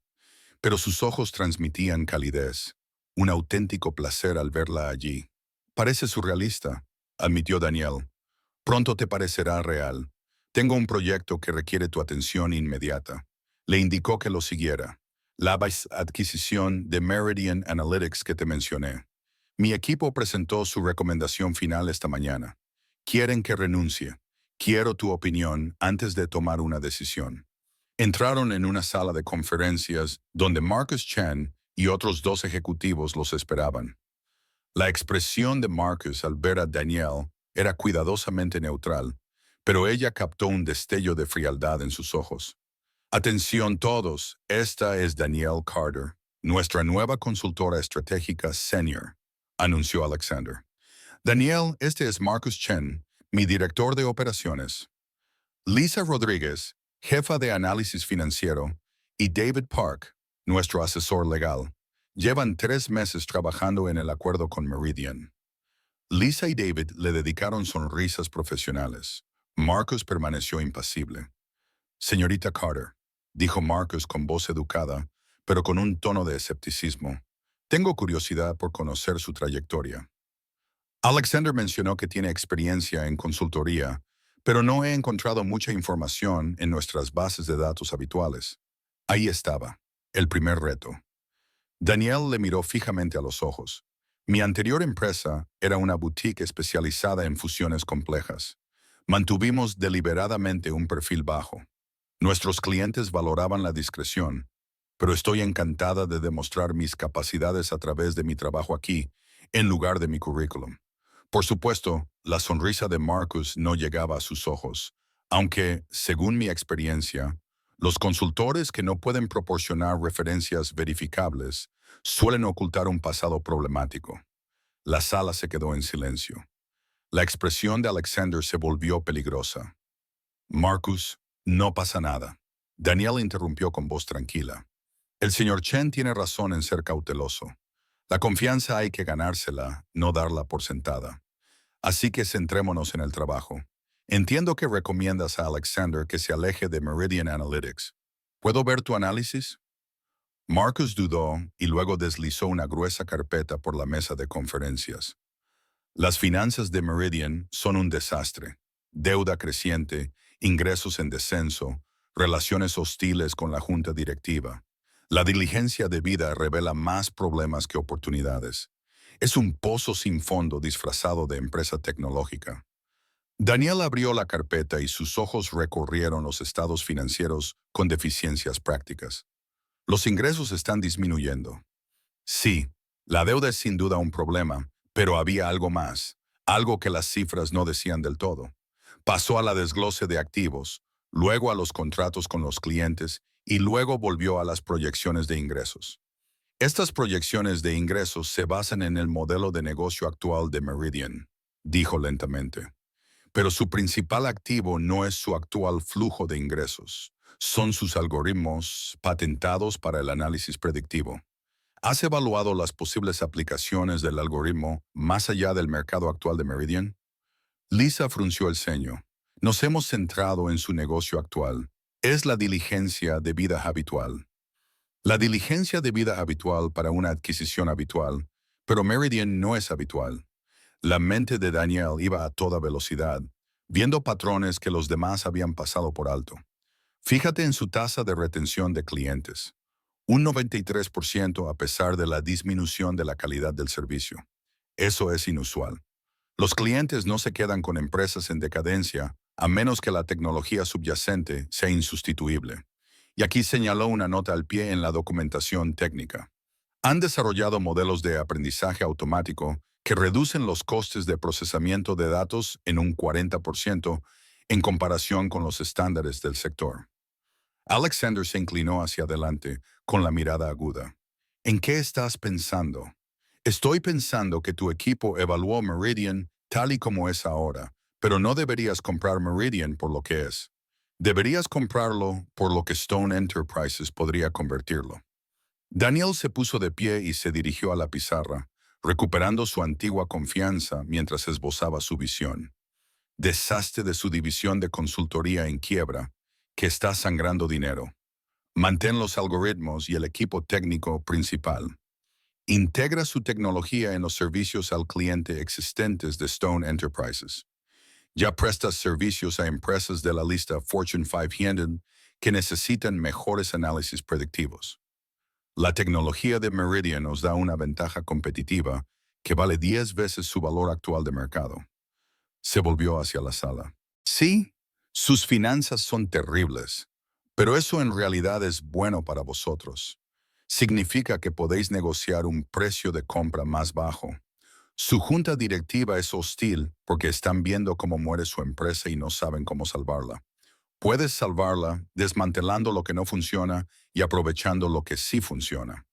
Pero sus ojos transmitían calidez, un auténtico placer al verla allí. Parece surrealista, admitió Danielle. Pronto te parecerá real. Tengo un proyecto que requiere tu atención inmediata. Le indicó que lo siguiera. La adquisición de Meridian Analytics que te mencioné. Mi equipo presentó su recomendación final esta mañana. Quieren que renuncie. Quiero tu opinión antes de tomar una decisión. Entraron en una sala de conferencias donde Marcus Chen y otros 2 ejecutivos los esperaban. La expresión de Marcus al ver a Danielle era cuidadosamente neutral, pero ella captó un destello de frialdad en sus ojos. Atención todos, esta es Danielle Carter, nuestra nueva consultora estratégica senior, anunció Alexander. Danielle, este es Marcus Chen, mi director de operaciones. Lisa Rodríguez, jefa de análisis financiero, y David Park, nuestro asesor legal, llevan 3 meses trabajando en el acuerdo con Meridian. Lisa y David le dedicaron sonrisas profesionales. Marcus permaneció impasible. Señorita Carter, dijo Marcus con voz educada, pero con un tono de escepticismo. Tengo curiosidad por conocer su trayectoria. Alexander mencionó que tiene experiencia en consultoría, pero no he encontrado mucha información en nuestras bases de datos habituales. Ahí estaba, el primer reto. Danielle le miró fijamente a los ojos. Mi anterior empresa era una boutique especializada en fusiones complejas. Mantuvimos deliberadamente un perfil bajo. Nuestros clientes valoraban la discreción, pero estoy encantada de demostrar mis capacidades a través de mi trabajo aquí, en lugar de mi currículum. Por supuesto, la sonrisa de Marcus no llegaba a sus ojos, aunque, según mi experiencia, los consultores que no pueden proporcionar referencias verificables suelen ocultar un pasado problemático. La sala se quedó en silencio. La expresión de Alexander se volvió peligrosa. Marcus, no pasa nada. Danielle interrumpió con voz tranquila. El señor Chen tiene razón en ser cauteloso. La confianza hay que ganársela, no darla por sentada. Así que centrémonos en el trabajo. Entiendo que recomiendas a Alexander que se aleje de Meridian Analytics. ¿Puedo ver tu análisis? Marcus dudó y luego deslizó una gruesa carpeta por la mesa de conferencias. Las finanzas de Meridian son un desastre. Deuda creciente, ingresos en descenso, relaciones hostiles con la junta directiva. La diligencia debida revela más problemas que oportunidades. Es un pozo sin fondo disfrazado de empresa tecnológica. Daniel abrió la carpeta y sus ojos recorrieron los estados financieros con deficiencias prácticas. Los ingresos están disminuyendo. Sí, la deuda es sin duda un problema, pero había algo más, algo que las cifras no decían del todo. Pasó a la desglose de activos, luego a los contratos con los clientes y luego volvió a las proyecciones de ingresos. Estas proyecciones de ingresos se basan en el modelo de negocio actual de Meridian, dijo lentamente. Pero su principal activo no es su actual flujo de ingresos, son sus algoritmos patentados para el análisis predictivo. ¿Has evaluado las posibles aplicaciones del algoritmo más allá del mercado actual de Meridian? Lisa frunció el ceño. Nos hemos centrado en su negocio actual. Es la diligencia de vida habitual. La diligencia de vida habitual para una adquisición habitual, pero Meridian no es habitual. La mente de Daniel iba a toda velocidad, viendo patrones que los demás habían pasado por alto. Fíjate en su tasa de retención de clientes, un 93% a pesar de la disminución de la calidad del servicio. Eso es inusual. Los clientes no se quedan con empresas en decadencia a menos que la tecnología subyacente sea insustituible. Y aquí señaló una nota al pie en la documentación técnica. Han desarrollado modelos de aprendizaje automático que reducen los costes de procesamiento de datos en un 40% en comparación con los estándares del sector. Alexander se inclinó hacia adelante con la mirada aguda. ¿En qué estás pensando? Estoy pensando que tu equipo evaluó Meridian tal y como es ahora, pero no deberías comprar Meridian por lo que es. Deberías comprarlo por lo que Stone Enterprises podría convertirlo. Daniel se puso de pie y se dirigió a la pizarra, recuperando su antigua confianza mientras esbozaba su visión. Deshazte de su división de consultoría en quiebra, que está sangrando dinero. Mantén los algoritmos y el equipo técnico principal. Integra su tecnología en los servicios al cliente existentes de Stone Enterprises. Ya prestas servicios a empresas de la lista Fortune 500 que necesitan mejores análisis predictivos. La tecnología de Meridian nos da una ventaja competitiva que vale 10 veces su valor actual de mercado. Se volvió hacia la sala. Sí, sus finanzas son terribles, pero eso en realidad es bueno para vosotros. Significa que podéis negociar un precio de compra más bajo. Su junta directiva es hostil porque están viendo cómo muere su empresa y no saben cómo salvarla. Puedes salvarla desmantelando lo que no funciona y aprovechando lo que sí funciona.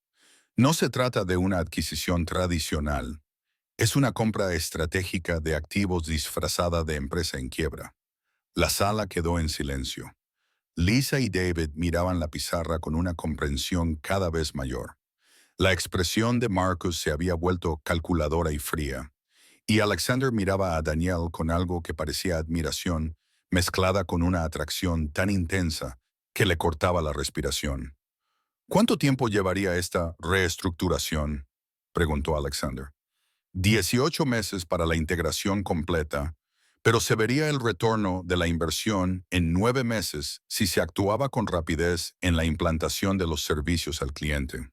No se trata de una adquisición tradicional. Es una compra estratégica de activos disfrazada de empresa en quiebra. La sala quedó en silencio. Lisa y David miraban la pizarra con una comprensión cada vez mayor. La expresión de Marcus se había vuelto calculadora y fría, y Alexander miraba a Daniel con algo que parecía admiración, mezclada con una atracción tan intensa que le cortaba la respiración. ¿Cuánto tiempo llevaría esta reestructuración?, preguntó Alexander. 18 meses para la integración completa, pero se vería el retorno de la inversión en 9 meses si se actuaba con rapidez en la implantación de los servicios al cliente.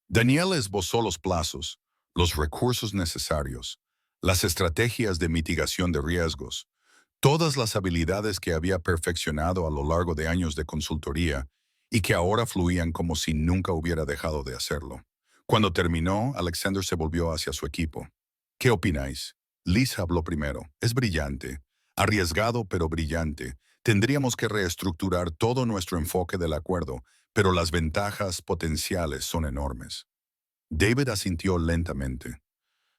Daniel esbozó los plazos, los recursos necesarios, las estrategias de mitigación de riesgos, todas las habilidades que había perfeccionado a lo largo de años de consultoría y que ahora fluían como si nunca hubiera dejado de hacerlo. Cuando terminó, Alexander se volvió hacia su equipo. ¿Qué opináis? Liz habló primero. Es brillante. Arriesgado, pero brillante. Tendríamos que reestructurar todo nuestro enfoque del acuerdo, pero las ventajas potenciales son enormes. David asintió lentamente.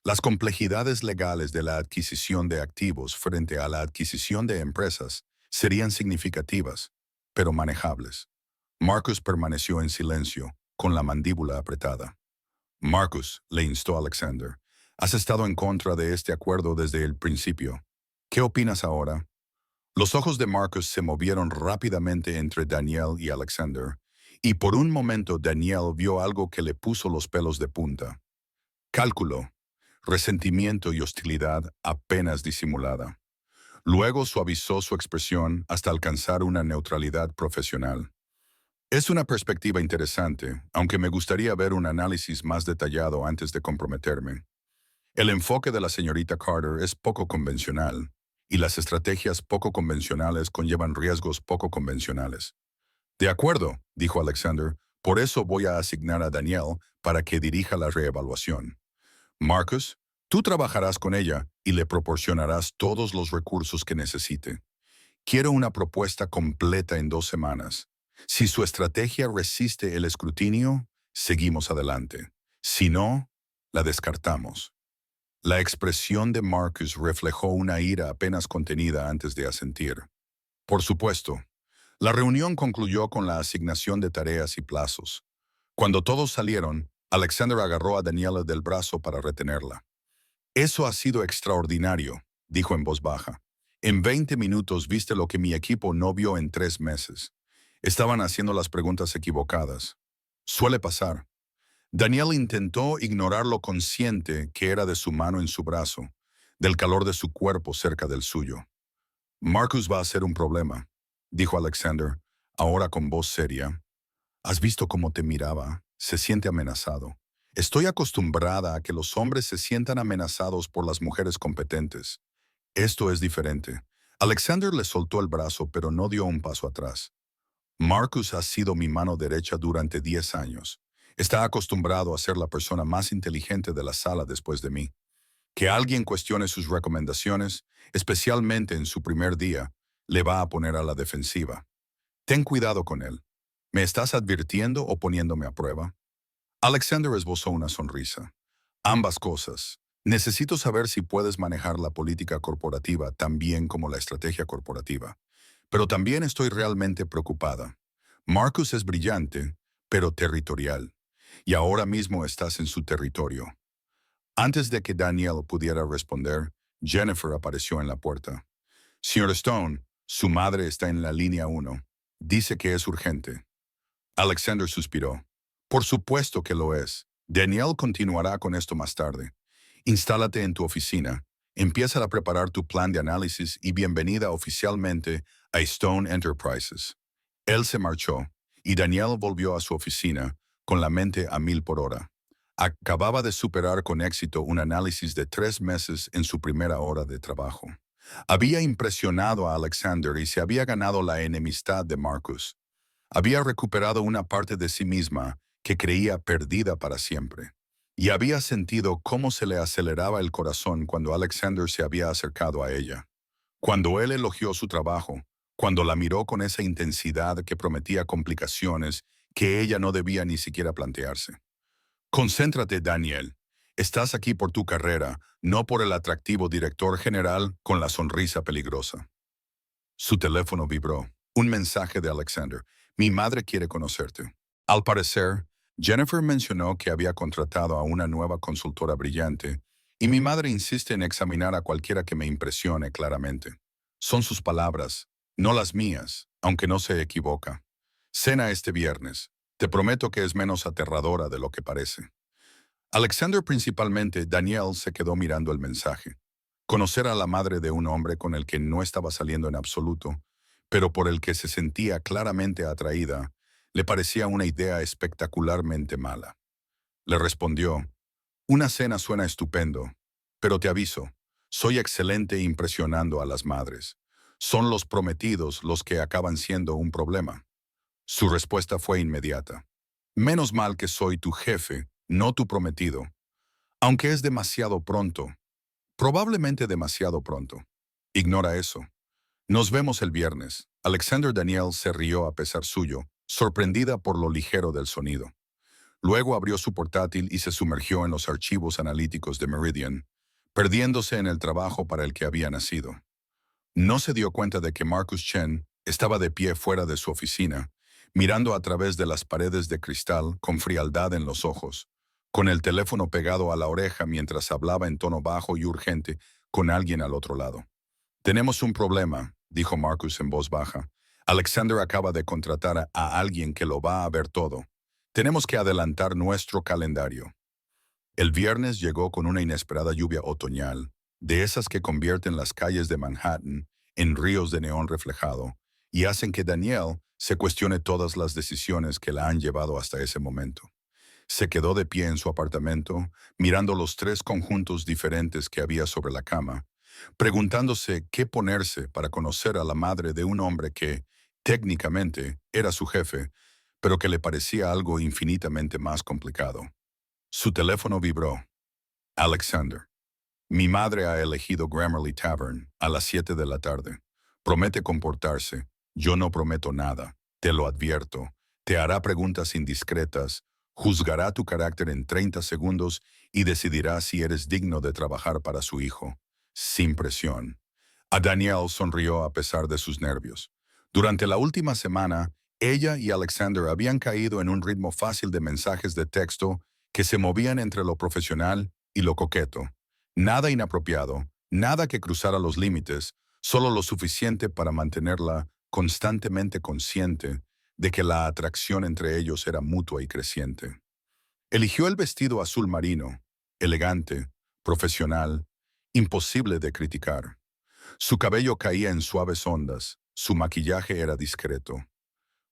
Las complejidades legales de la adquisición de activos frente a la adquisición de empresas serían significativas, pero manejables. Marcus permaneció en silencio, con la mandíbula apretada. Marcus, le instó Alexander, has estado en contra de este acuerdo desde el principio. ¿Qué opinas ahora? Los ojos de Marcus se movieron rápidamente entre Daniel y Alexander, y por un momento Daniel vio algo que le puso los pelos de punta. Cálculo, resentimiento y hostilidad apenas disimulada. Luego suavizó su expresión hasta alcanzar una neutralidad profesional. Es una perspectiva interesante, aunque me gustaría ver un análisis más detallado antes de comprometerme. El enfoque de la señorita Carter es poco convencional, y las estrategias poco convencionales conllevan riesgos poco convencionales. De acuerdo, dijo Alexander, por eso voy a asignar a Daniel para que dirija la reevaluación. Marcus, tú trabajarás con ella y le proporcionarás todos los recursos que necesite. Quiero una propuesta completa en 2 semanas. Si su estrategia resiste el escrutinio, seguimos adelante. Si no, la descartamos. La expresión de Marcus reflejó una ira apenas contenida antes de asentir. Por supuesto, la reunión concluyó con la asignación de tareas y plazos. Cuando todos salieron, Alexander agarró a Daniela del brazo para retenerla. Eso ha sido extraordinario, dijo en voz baja. En 20 minutos viste lo que mi equipo no vio en 3 meses. Estaban haciendo las preguntas equivocadas. Suele pasar. Danielle intentó ignorar lo consciente que era de su mano en su brazo, del calor de su cuerpo cerca del suyo. Marcus va a ser un problema, dijo Alexander, ahora con voz seria. ¿Has visto cómo te miraba? Se siente amenazado. Estoy acostumbrada a que los hombres se sientan amenazados por las mujeres competentes. Esto es diferente. Alexander le soltó el brazo, pero no dio un paso atrás. Marcus ha sido mi mano derecha durante 10 años. Está acostumbrado a ser la persona más inteligente de la sala después de mí. Que alguien cuestione sus recomendaciones, especialmente en su primer día, le va a poner a la defensiva. Ten cuidado con él. ¿Me estás advirtiendo o poniéndome a prueba? Alexander esbozó una sonrisa. Ambas cosas. Necesito saber si puedes manejar la política corporativa tan bien como la estrategia corporativa. Pero también estoy realmente preocupada. Marcus es brillante, pero territorial. Y ahora mismo estás en su territorio. Antes de que Daniel pudiera responder, Jennifer apareció en la puerta. Señor Stone, su madre está en la línea 1. Dice que es urgente. Alexander suspiró. Por supuesto que lo es. Daniel continuará con esto más tarde. Instálate en tu oficina. Empieza a preparar tu plan de análisis y bienvenida oficialmente a Stone Enterprises. Él se marchó y Daniel volvió a su oficina con la mente a 1000 por hora. Acababa de superar con éxito un análisis de 3 meses en su primera hora de trabajo. Había impresionado a Alexander y se había ganado la enemistad de Marcus. Había recuperado una parte de sí misma que creía perdida para siempre. Y había sentido cómo se le aceleraba el corazón cuando Alexander se había acercado a ella. Cuando él elogió su trabajo, cuando la miró con esa intensidad que prometía complicaciones que ella no debía ni siquiera plantearse. Concéntrate, Daniel. Estás aquí por tu carrera, no por el atractivo director general con la sonrisa peligrosa. Su teléfono vibró. Un mensaje de Alexander. Mi madre quiere conocerte. Al parecer, Jennifer mencionó que había contratado a una nueva consultora brillante y mi madre insiste en examinar a cualquiera que me impresione claramente. Son sus palabras, no las mías, aunque no se equivoca. Cena este viernes. Te prometo que es menos aterradora de lo que parece. Alexander, principalmente Daniel, se quedó mirando el mensaje. Conocer a la madre de un hombre con el que no estaba saliendo en absoluto, pero por el que se sentía claramente atraída, le parecía una idea espectacularmente mala. Le respondió, una cena suena estupendo, pero te aviso, soy excelente impresionando a las madres. Son los prometidos los que acaban siendo un problema. Su respuesta fue inmediata. Menos mal que soy tu jefe, no tu prometido. Aunque es demasiado pronto. Probablemente demasiado pronto. Ignora eso. Nos vemos el viernes. Alexander Daniel se rió a pesar suyo, sorprendida por lo ligero del sonido. Luego abrió su portátil y se sumergió en los archivos analíticos de Meridian, perdiéndose en el trabajo para el que había nacido. No se dio cuenta de que Marcus Chen estaba de pie fuera de su oficina, mirando a través de las paredes de cristal con frialdad en los ojos, con el teléfono pegado a la oreja mientras hablaba en tono bajo y urgente con alguien al otro lado. Tenemos un problema, dijo Marcus en voz baja. Alexander acaba de contratar a alguien que lo va a ver todo. Tenemos que adelantar nuestro calendario. El viernes llegó con una inesperada lluvia otoñal, de esas que convierten las calles de Manhattan en ríos de neón reflejado y hacen que Danielle se cuestione todas las decisiones que la han llevado hasta ese momento. Se quedó de pie en su apartamento, mirando los 3 conjuntos diferentes que había sobre la cama, preguntándose qué ponerse para conocer a la madre de un hombre que, técnicamente, era su jefe, pero que le parecía algo infinitamente más complicado. Su teléfono vibró. Alexander. Mi madre ha elegido Grammarly Tavern a las 7 de la tarde. Promete comportarse. Yo no prometo nada. Te lo advierto. Te hará preguntas indiscretas, juzgará tu carácter en 30 segundos y decidirá si eres digno de trabajar para su hijo. Sin presión. A Danielle sonrió a pesar de sus nervios. Durante la última semana, ella y Alexander habían caído en un ritmo fácil de mensajes de texto que se movían entre lo profesional y lo coqueto. Nada inapropiado, nada que cruzara los límites, solo lo suficiente para mantenerla constantemente consciente de que la atracción entre ellos era mutua y creciente. Eligió el vestido azul marino, elegante, profesional, imposible de criticar. Su cabello caía en suaves ondas, su maquillaje era discreto.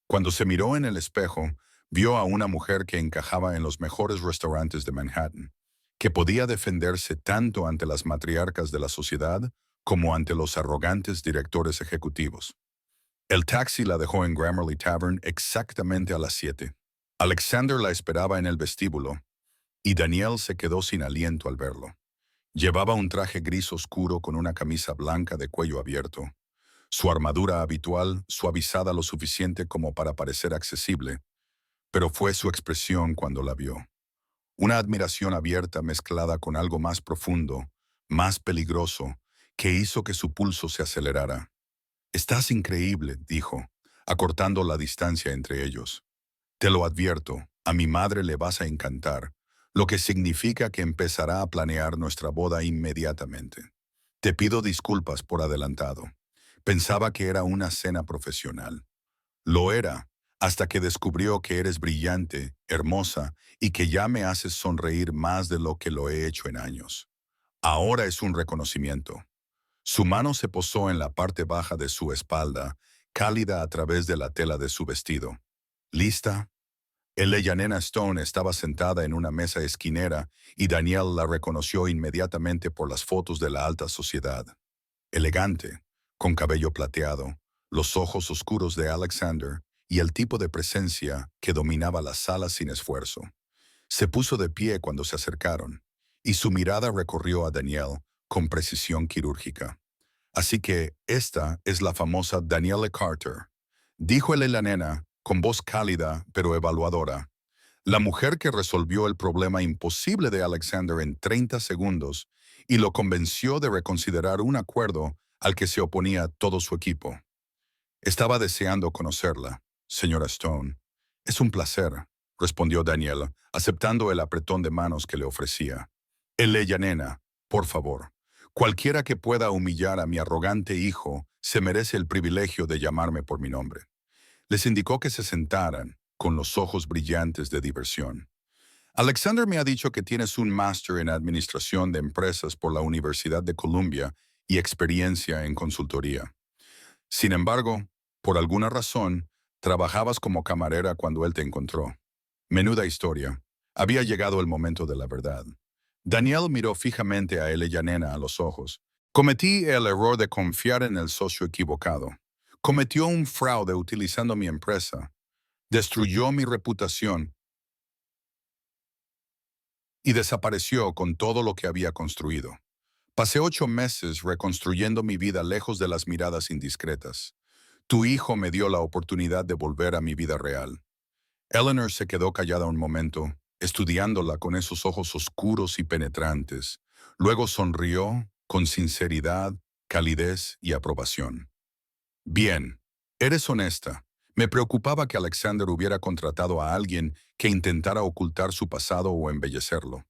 Cuando se miró en el espejo, vio a una mujer que encajaba en los mejores restaurantes de Manhattan, que podía defenderse tanto ante las matriarcas de la sociedad como ante los arrogantes directores ejecutivos. El taxi la dejó en Grammarly Tavern exactamente a las 7. Alexander la esperaba en el vestíbulo, y Danielle se quedó sin aliento al verlo. Llevaba un traje gris oscuro con una camisa blanca de cuello abierto. Su armadura habitual, suavizada lo suficiente como para parecer accesible, pero fue su expresión cuando la vio. Una admiración abierta mezclada con algo más profundo, más peligroso, que hizo que su pulso se acelerara. «Estás increíble», dijo, acortando la distancia entre ellos. «Te lo advierto, a mi madre le vas a encantar, lo que significa que empezará a planear nuestra boda inmediatamente. Te pido disculpas por adelantado. Pensaba que era una cena profesional. Lo era, hasta que descubrió que eres brillante, hermosa y que ya me haces sonreír más de lo que lo he hecho en años. Ahora es un reconocimiento». Su mano se posó en la parte baja de su espalda, cálida a través de la tela de su vestido. ¿Lista? Eleyanena Stone estaba sentada en una mesa esquinera y Danielle la reconoció inmediatamente por las fotos de la alta sociedad. Elegante, con cabello plateado, los ojos oscuros de Alexander y el tipo de presencia que dominaba la sala sin esfuerzo. Se puso de pie cuando se acercaron, y su mirada recorrió a Danielle con precisión quirúrgica. «Así que esta es la famosa Danielle Carter», dijo la nena con voz cálida pero evaluadora. «La mujer que resolvió el problema imposible de Alexander en 30 segundos y lo convenció de reconsiderar un acuerdo al que se oponía todo su equipo. Estaba deseando conocerla, señora Stone». «Es un placer», respondió Danielle, aceptando el apretón de manos que le ofrecía. «Ella, nena, por favor. Cualquiera que pueda humillar a mi arrogante hijo se merece el privilegio de llamarme por mi nombre». Les indicó que se sentaran, con los ojos brillantes de diversión. «Alexander me ha dicho que tienes un máster en Administración de Empresas por la Universidad de Columbia y experiencia en consultoría. Sin embargo, por alguna razón, trabajabas como camarera cuando él te encontró. Menuda historia. Había llegado el momento de la verdad». Danielle miró fijamente a Eleyanena a los ojos. «Cometí el error de confiar en el socio equivocado. Cometió un fraude utilizando mi empresa. Destruyó mi reputación y desapareció con todo lo que había construido. Pasé 8 meses reconstruyendo mi vida lejos de las miradas indiscretas. Tu hijo me dio la oportunidad de volver a mi vida real». Eleanor se quedó callada un momento, estudiándola con esos ojos oscuros y penetrantes. Luego sonrió con sinceridad, calidez y aprobación. «Bien, eres honesta. Me preocupaba que Alexander hubiera contratado a alguien que intentara ocultar su pasado o embellecerlo».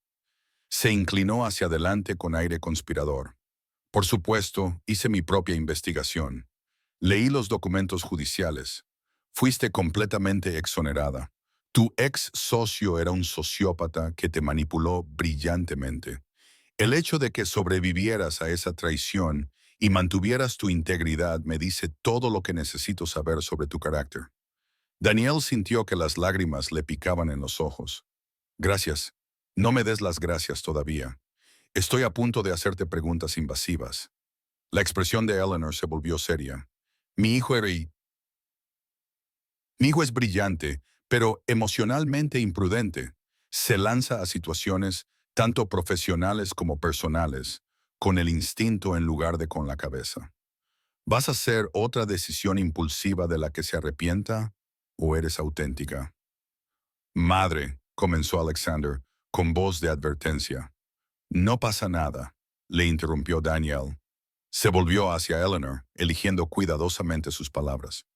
Se inclinó hacia adelante con aire conspirador. «Por supuesto, hice mi propia investigación. Leí los documentos judiciales. Fuiste completamente exonerada. Tu ex socio era un sociópata que te manipuló brillantemente. El hecho de que sobrevivieras a esa traición y mantuvieras tu integridad me dice todo lo que necesito saber sobre tu carácter». Danielle sintió que las lágrimas le picaban en los ojos. «Gracias. No me des las gracias todavía. Estoy a punto de hacerte preguntas invasivas». La expresión de Eleanor se volvió seria. Mi hijo es brillante, pero emocionalmente imprudente. Se lanza a situaciones, tanto profesionales como personales, con el instinto en lugar de con la cabeza. ¿Vas a hacer otra decisión impulsiva de la que se arrepienta o eres auténtica?» «Madre», comenzó Alexander, con voz de advertencia. «No pasa nada», le interrumpió Danielle. Se volvió hacia Eleanor, eligiendo cuidadosamente sus palabras.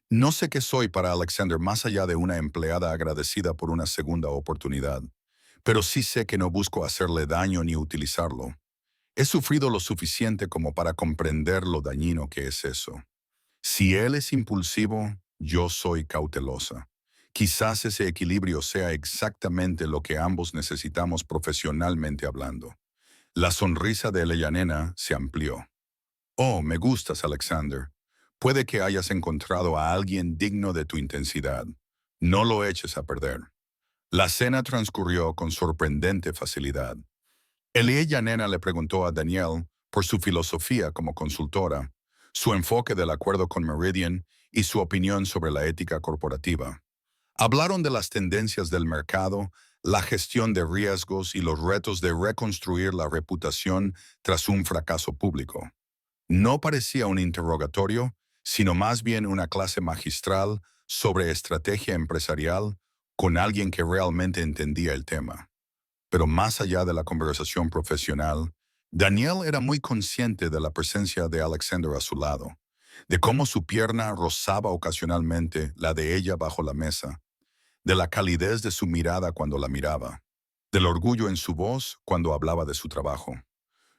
«No sé qué soy para Alexander más allá de una empleada agradecida por una segunda oportunidad, pero sí sé que no busco hacerle daño ni utilizarlo. He sufrido lo suficiente como para comprender lo dañino que es eso. Si él es impulsivo, Yo soy cautelosa. Quizás ese equilibrio sea exactamente lo que ambos necesitamos profesionalmente hablando. La sonrisa de Eleyanena se amplió. Oh, me gustas, Alexander. Puede que hayas encontrado a alguien digno de tu intensidad. No lo eches a perder. La cena transcurrió con sorprendente facilidad. Eleyanena le preguntó a Danielle por su filosofía como consultora, su enfoque del acuerdo con Meridian y su opinión sobre la ética corporativa. Hablaron de las tendencias del mercado, la gestión de riesgos y los retos de reconstruir la reputación tras un fracaso público. No parecía un interrogatorio, sino más bien una clase magistral sobre estrategia empresarial con alguien que realmente entendía el tema. Pero más allá de la conversación profesional, Daniel era muy consciente de la presencia de Alexander a su lado, de cómo su pierna rozaba ocasionalmente la de ella bajo la mesa, de la calidez de su mirada cuando la miraba, del orgullo en su voz cuando hablaba de su trabajo.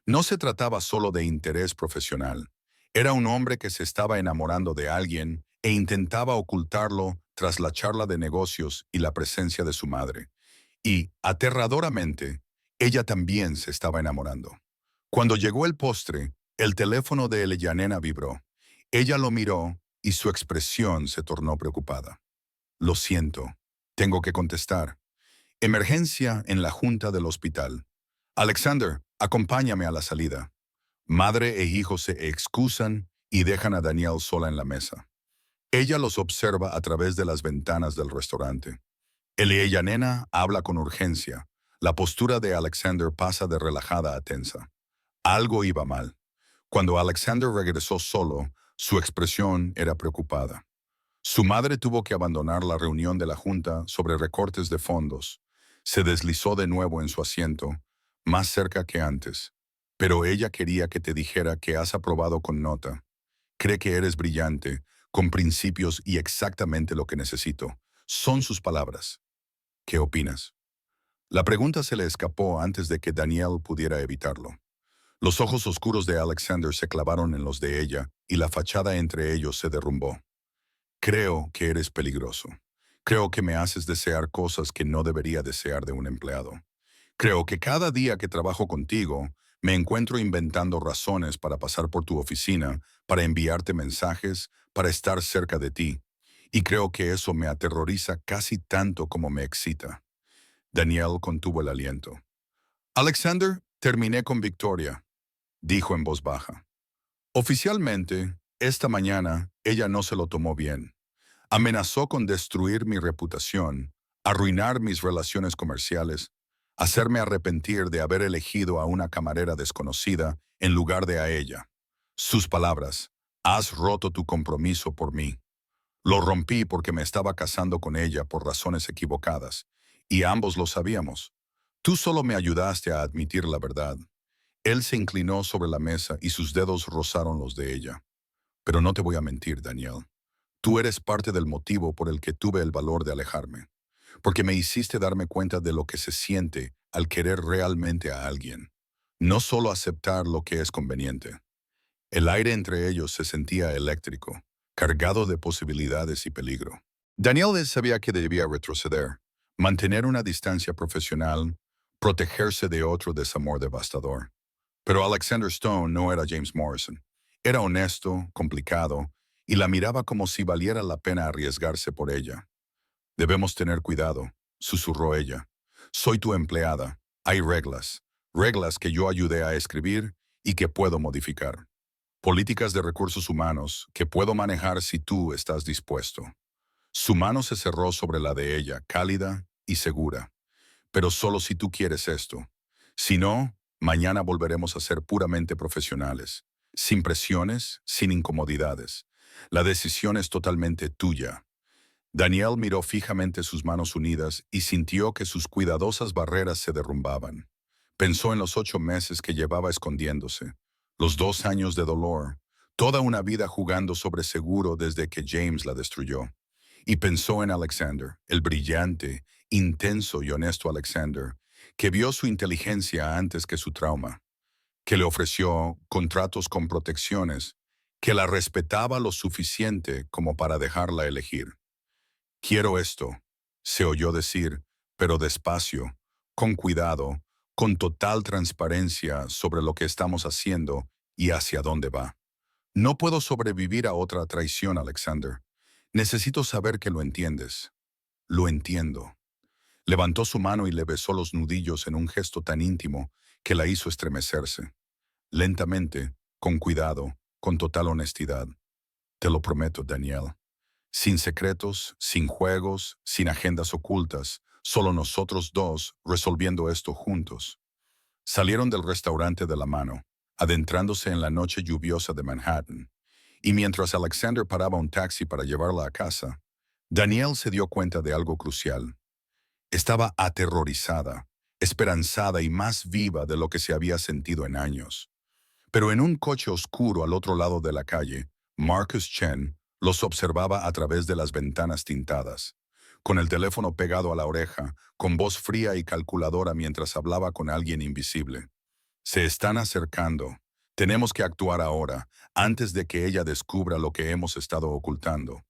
No se trataba solo de interés profesional. Era un hombre que se estaba enamorando de alguien e intentaba ocultarlo tras la charla de negocios y la presencia de su madre. Y, aterradoramente, ella también se estaba enamorando. Cuando llegó el postre, el teléfono de Eleyanena vibró. Ella lo miró y su expresión se tornó preocupada. Lo siento, tengo que contestar. Emergencia en la junta del hospital. Alexander, acompáñame a la salida. Madre e hijo se excusan y dejan a Daniel sola en la mesa. Ella los observa a través de las ventanas del restaurante. Eleyanena habla con urgencia. La postura de Alexander pasa de relajada a tensa. Algo iba mal. Cuando Alexander regresó solo, su expresión era preocupada. Su madre tuvo que abandonar la reunión de la junta sobre recortes de fondos. Se deslizó de nuevo en su asiento, más cerca que antes. Pero ella quería que te dijera que has aprobado con nota. Cree que eres brillante, con principios y exactamente lo que necesito. Son sus palabras. ¿Qué opinas? La pregunta se le escapó antes de que Daniel pudiera evitarlo. Los ojos oscuros de Alexander se clavaron en los de ella y la fachada entre ellos se derrumbó. Creo que eres peligroso. Creo que me haces desear cosas que no debería desear de un empleado. Creo que cada día que trabajo contigo, me encuentro inventando razones para pasar por tu oficina, para enviarte mensajes, para estar cerca de ti. Y creo que eso me aterroriza casi tanto como me excita. Daniel contuvo el aliento. Alexander, terminé con victoria, dijo en voz baja. Oficialmente, esta mañana, ella no se lo tomó bien. Amenazó con destruir mi reputación, arruinar mis relaciones comerciales, hacerme arrepentir de haber elegido a una camarera desconocida en lugar de a ella. Sus palabras, has roto tu compromiso por mí. Lo rompí porque me estaba casando con ella por razones equivocadas, y ambos lo sabíamos. Tú solo me ayudaste a admitir la verdad. Él se inclinó sobre la mesa y sus dedos rozaron los de ella. Pero no te voy a mentir, Daniel. Tú eres parte del motivo por el que tuve el valor de alejarme, porque me hiciste darme cuenta de lo que se siente al querer realmente a alguien, no solo aceptar lo que es conveniente. El aire entre ellos se sentía eléctrico, cargado de posibilidades y peligro. Daniel sabía que debía retroceder, mantener una distancia profesional, protegerse de otro desamor devastador. Pero Alexander Stone no era James Morrison. Era honesto, complicado, y la miraba como si valiera la pena arriesgarse por ella. Debemos tener cuidado, susurró ella. Soy tu empleada. Hay reglas, reglas que yo ayudé a escribir y que puedo modificar. Políticas de recursos humanos que puedo manejar si tú estás dispuesto. Su mano se cerró sobre la de ella, cálida y segura. Pero solo si tú quieres esto. Si no, mañana volveremos a ser puramente profesionales, sin presiones, sin incomodidades. La decisión es totalmente tuya. Daniel miró fijamente sus manos unidas y sintió que sus cuidadosas barreras se derrumbaban. Pensó en los 8 meses que llevaba escondiéndose, los 2 años de dolor, toda una vida jugando sobre seguro desde que James la destruyó. Y pensó en Alexander, el brillante, intenso y honesto Alexander, que vio su inteligencia antes que su trauma, que le ofreció contratos con protecciones que la respetaba lo suficiente como para dejarla elegir. Quiero esto, se oyó decir, pero despacio, con cuidado, con total transparencia sobre lo que estamos haciendo y hacia dónde va. No puedo sobrevivir a otra traición, Alexander. Necesito saber que lo entiendes. Lo entiendo. Levantó su mano y le besó los nudillos en un gesto tan íntimo que la hizo estremecerse. Lentamente, con cuidado, con total honestidad. Te lo prometo, Danielle. Sin secretos, sin juegos, sin agendas ocultas, solo nosotros dos resolviendo esto juntos. Salieron del restaurante de la mano, adentrándose en la noche lluviosa de Manhattan, y mientras Alexander paraba un taxi para llevarla a casa, Danielle se dio cuenta de algo crucial. Estaba aterrorizada, esperanzada y más viva de lo que se había sentido en años. Pero en un coche oscuro al otro lado de la calle, Marcus Chen los observaba a través de las ventanas tintadas, con el teléfono pegado a la oreja, con voz fría y calculadora mientras hablaba con alguien invisible. Se están acercando. Tenemos que actuar ahora, antes de que ella descubra lo que hemos estado ocultando.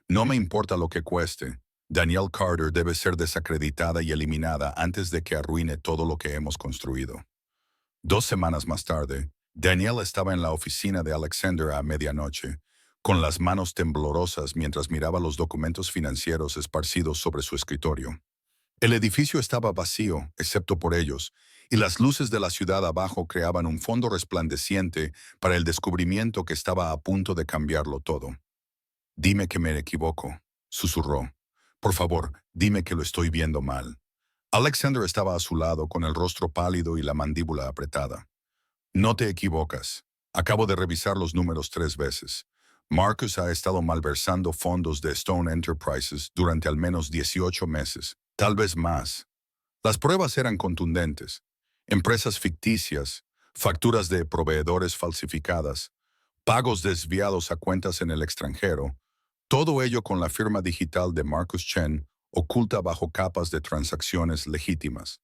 No me importa lo que cueste. Danielle Carter debe ser desacreditada y eliminada antes de que arruine todo lo que hemos construido. 2 semanas más tarde, Danielle estaba en la oficina de Alexander a medianoche, con las manos temblorosas mientras miraba los documentos financieros esparcidos sobre su escritorio. El edificio estaba vacío, excepto por ellos, y las luces de la ciudad abajo creaban un fondo resplandeciente para el descubrimiento que estaba a punto de cambiarlo todo. Dime que me equivoco, susurró. Por favor, dime que lo estoy viendo mal. Alexander estaba a su lado con el rostro pálido y la mandíbula apretada. No te equivocas. Acabo de revisar los números 3 veces. Marcus ha estado malversando fondos de Stone Enterprises durante al menos 18 meses, tal vez más. Las pruebas eran contundentes. Empresas ficticias, facturas de proveedores falsificadas, pagos desviados a cuentas en el extranjero, todo ello con la firma digital de Marcus Chen oculta bajo capas de transacciones legítimas.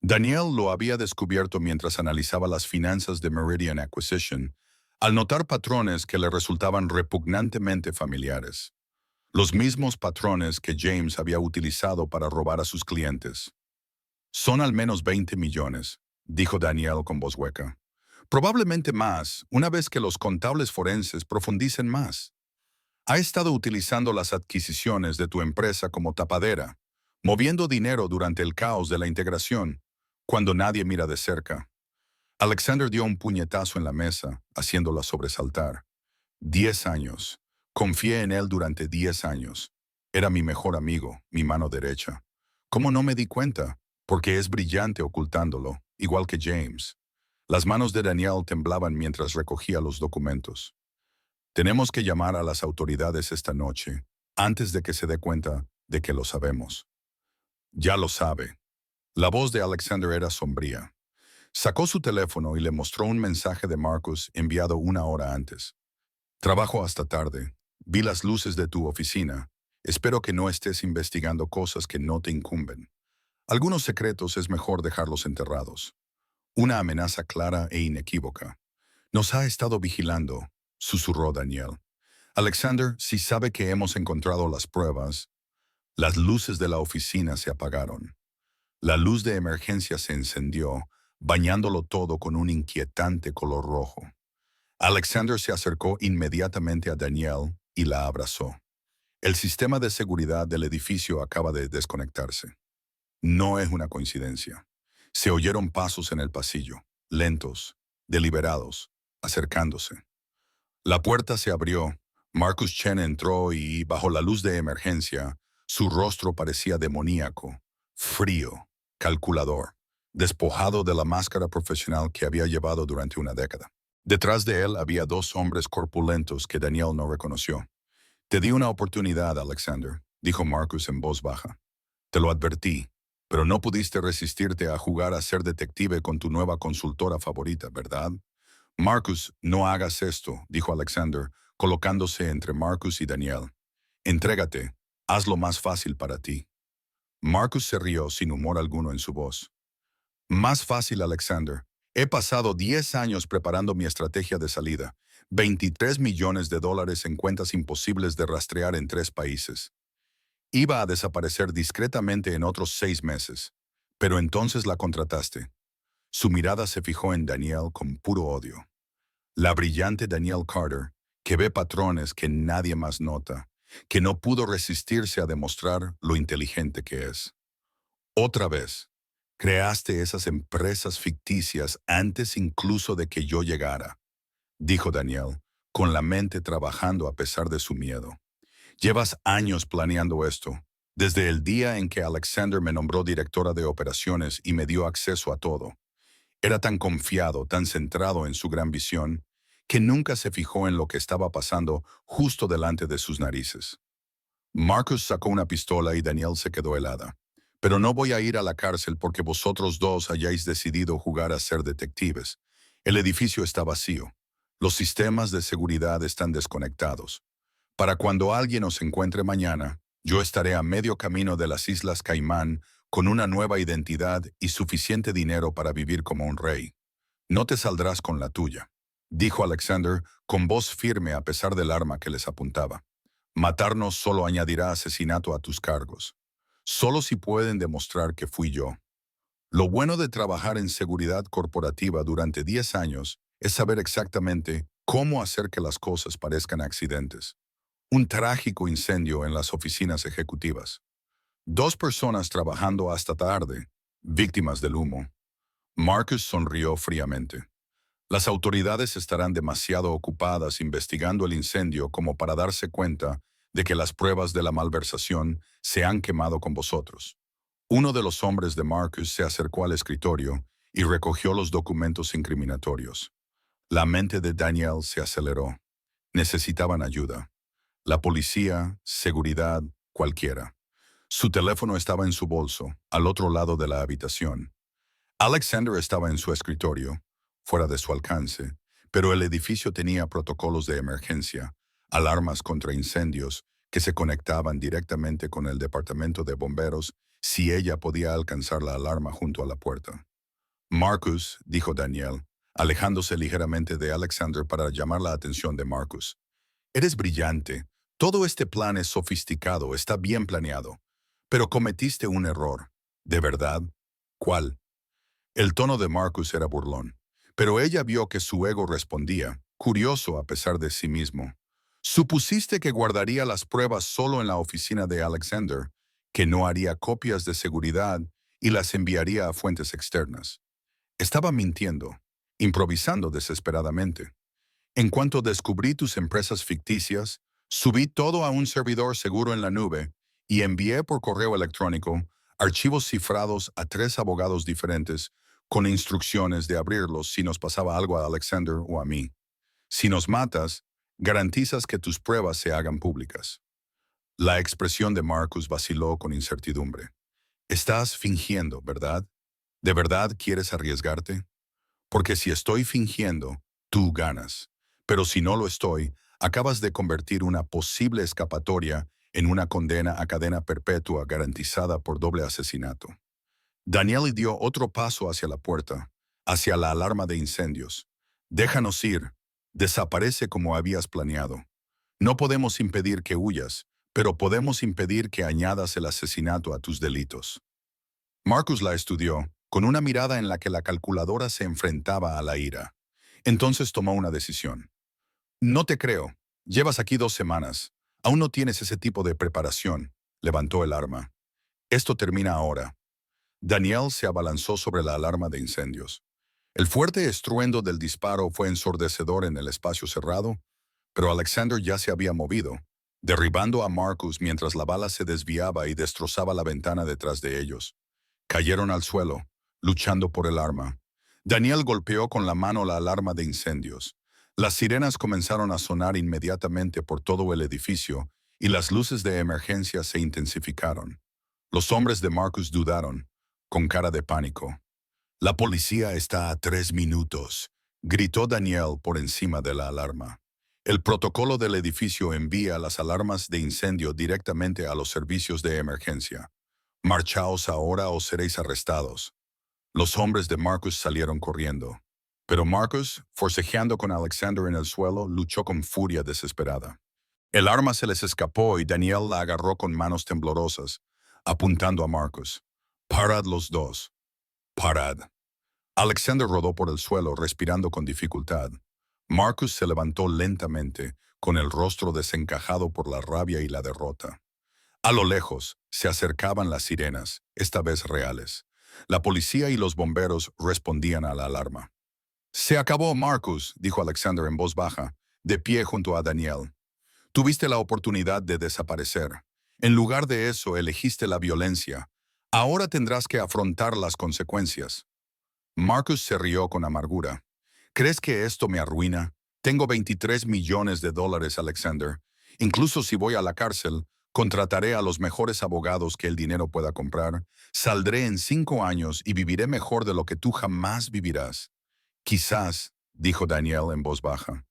Danielle lo había descubierto mientras analizaba las finanzas de Meridian Acquisition, al notar patrones que le resultaban repugnantemente familiares. Los mismos patrones que James había utilizado para robar a sus clientes. Son al menos 20 millones, dijo Danielle con voz hueca. Probablemente más, una vez que los contables forenses profundicen más. Ha estado utilizando las adquisiciones de tu empresa como tapadera, moviendo dinero durante el caos de la integración, cuando nadie mira de cerca. Alexander dio un puñetazo en la mesa, haciéndola sobresaltar. 10 años. Confié en él durante 10 años. Era mi mejor amigo, mi mano derecha. ¿Cómo no me di cuenta? Porque es brillante ocultándolo, igual que James. Las manos de Danielle temblaban mientras recogía los documentos. Tenemos que llamar a las autoridades esta noche, antes de que se dé cuenta de que lo sabemos. Ya lo sabe. La voz de Alexander era sombría. Sacó su teléfono y le mostró un mensaje de Marcus enviado 1 hora antes. Trabajo hasta tarde. Vi las luces de tu oficina. Espero que no estés investigando cosas que no te incumben. Algunos secretos es mejor dejarlos enterrados. Una amenaza clara e inequívoca. Nos ha estado vigilando, susurró Danielle. Alexander, si sabe que hemos encontrado las pruebas. Las luces de la oficina se apagaron. La luz de emergencia se encendió, bañándolo todo con un inquietante color rojo. Alexander se acercó inmediatamente a Danielle y la abrazó. El sistema de seguridad del edificio acaba de desconectarse. No es una coincidencia. Se oyeron pasos en el pasillo, lentos, deliberados, acercándose. La puerta se abrió. Marcus Chen entró y, bajo la luz de emergencia, su rostro parecía demoníaco, frío, calculador, despojado de la máscara profesional que había llevado durante una década. Detrás de él había 2 hombres corpulentos que Danielle no reconoció. Te di una oportunidad, Alexander, dijo Marcus en voz baja. Te lo advertí, pero no pudiste resistirte a jugar a ser detective con tu nueva consultora favorita, ¿verdad? Marcus, no hagas esto, dijo Alexander, colocándose entre Marcus y Danielle. Entrégate, hazlo más fácil para ti. Marcus se rió sin humor alguno en su voz. Más fácil, Alexander. He pasado 10 años preparando mi estrategia de salida. $23 millones en cuentas imposibles de rastrear en 3 países. Iba a desaparecer discretamente en otros 6 meses. Pero entonces la contrataste. Su mirada se fijó en Danielle con puro odio. La brillante Danielle Carter, que ve patrones que nadie más nota, que no pudo resistirse a demostrar lo inteligente que es. Otra vez, creaste esas empresas ficticias antes incluso de que yo llegara, dijo Danielle, con la mente trabajando a pesar de su miedo. Llevas años planeando esto, desde el día en que Alexander me nombró directora de operaciones y me dio acceso a todo. Era tan confiado, tan centrado en su gran visión, que nunca se fijó en lo que estaba pasando justo delante de sus narices. Marcus sacó una pistola y Danielle se quedó helada. Pero no voy a ir a la cárcel porque vosotros dos hayáis decidido jugar a ser detectives. El edificio está vacío. Los sistemas de seguridad están desconectados. Para cuando alguien os encuentre mañana, yo estaré a medio camino de las Islas Caimán con una nueva identidad y suficiente dinero para vivir como un rey. No te saldrás con la tuya, dijo Alexander con voz firme a pesar del arma que les apuntaba. Matarnos solo añadirá asesinato a tus cargos. Solo si pueden demostrar que fui yo. Lo bueno de trabajar en seguridad corporativa durante 10 años es saber exactamente cómo hacer que las cosas parezcan accidentes. Un trágico incendio en las oficinas ejecutivas. 2 personas trabajando hasta tarde, víctimas del humo. Marcus sonrió fríamente. Las autoridades estarán demasiado ocupadas investigando el incendio como para darse cuenta de que las pruebas de la malversación se han quemado con vosotros. Uno de los hombres de Marcus se acercó al escritorio y recogió los documentos incriminatorios. La mente de Danielle se aceleró. Necesitaban ayuda. La policía, seguridad, cualquiera. Su teléfono estaba en su bolso, al otro lado de la habitación. Alexander estaba en su escritorio, fuera de su alcance, pero el edificio tenía protocolos de emergencia, alarmas contra incendios, que se conectaban directamente con el departamento de bomberos si ella podía alcanzar la alarma junto a la puerta. Marcus, dijo Danielle, alejándose ligeramente de Alexander para llamar la atención de Marcus. Eres brillante. Todo este plan es sofisticado, está bien planeado. Pero cometiste un error. ¿De verdad? ¿Cuál? El tono de Marcus era burlón, pero ella vio que su ego respondía, curioso a pesar de sí mismo. Supusiste que guardaría las pruebas solo en la oficina de Alexander, que no haría copias de seguridad y las enviaría a fuentes externas. Estaba mintiendo, improvisando desesperadamente. En cuanto descubrí tus empresas ficticias, subí todo a un servidor seguro en la nube y envié por correo electrónico archivos cifrados a 3 abogados diferentes con instrucciones de abrirlos si nos pasaba algo a Alexander o a mí. Si nos matas, garantizas que tus pruebas se hagan públicas. La expresión de Marcus vaciló con incertidumbre. Estás fingiendo, ¿verdad? ¿De verdad quieres arriesgarte? Porque si estoy fingiendo, tú ganas. Pero si no lo estoy, acabas de convertir una posible escapatoria en una condena a cadena perpetua garantizada por doble asesinato. Danielle dio otro paso hacia la puerta, hacia la alarma de incendios. Déjanos ir. Desaparece como habías planeado. No podemos impedir que huyas, pero podemos impedir que añadas el asesinato a tus delitos. Marcus la estudió, con una mirada en la que la calculadora se enfrentaba a la ira. Entonces tomó una decisión. No te creo. Llevas aquí 2 semanas. Aún no tienes ese tipo de preparación. Levantó el arma. Esto termina ahora. Danielle se abalanzó sobre la alarma de incendios. El fuerte estruendo del disparo fue ensordecedor en el espacio cerrado, pero Alexander ya se había movido, derribando a Marcus mientras la bala se desviaba y destrozaba la ventana detrás de ellos. Cayeron al suelo, luchando por el arma. Danielle golpeó con la mano la alarma de incendios. Las sirenas comenzaron a sonar inmediatamente por todo el edificio y las luces de emergencia se intensificaron. Los hombres de Marcus dudaron, con cara de pánico. La policía está a 3 minutos, gritó Danielle por encima de la alarma. El protocolo del edificio envía las alarmas de incendio directamente a los servicios de emergencia. Marchaos ahora o seréis arrestados. Los hombres de Marcus salieron corriendo. Pero Marcus, forcejeando con Alexander en el suelo, luchó con furia desesperada. El arma se les escapó y Daniel la agarró con manos temblorosas, apuntando a Marcus. «Parad los dos. Parad». Alexander rodó por el suelo, respirando con dificultad. Marcus se levantó lentamente, con el rostro desencajado por la rabia y la derrota. A lo lejos, se acercaban las sirenas, esta vez reales. La policía y los bomberos respondían a la alarma. «Se acabó, Marcus», dijo Alexander en voz baja, de pie junto a Daniel. «Tuviste la oportunidad de desaparecer. En lugar de eso, elegiste la violencia. Ahora tendrás que afrontar las consecuencias». Marcus se rió con amargura. «¿Crees que esto me arruina? Tengo 23 millones de dólares, Alexander. Incluso si voy a la cárcel, contrataré a los mejores abogados que el dinero pueda comprar. Saldré en 5 años y viviré mejor de lo que tú jamás vivirás». «Quizás», dijo Daniel en voz baja,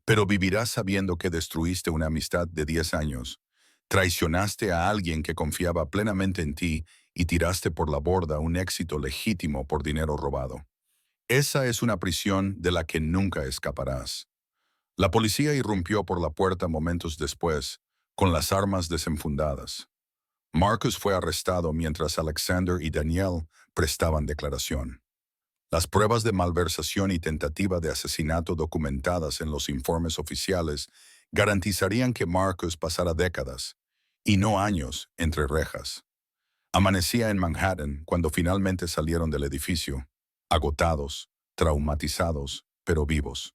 «pero vivirás sabiendo que destruiste una amistad de 10 años. Traicionaste a alguien que confiaba plenamente en ti y tiraste por la borda un éxito legítimo por dinero robado. Esa es una prisión de la que nunca escaparás». La policía irrumpió por la puerta momentos después, con las armas desenfundadas. Marcus fue arrestado mientras Alexander y Daniel prestaban declaración. Las pruebas de malversación y tentativa de asesinato documentadas en los informes oficiales garantizarían que Marcus pasara décadas, y no años, entre rejas. Amanecía en Manhattan cuando finalmente salieron del edificio, agotados, traumatizados, pero vivos.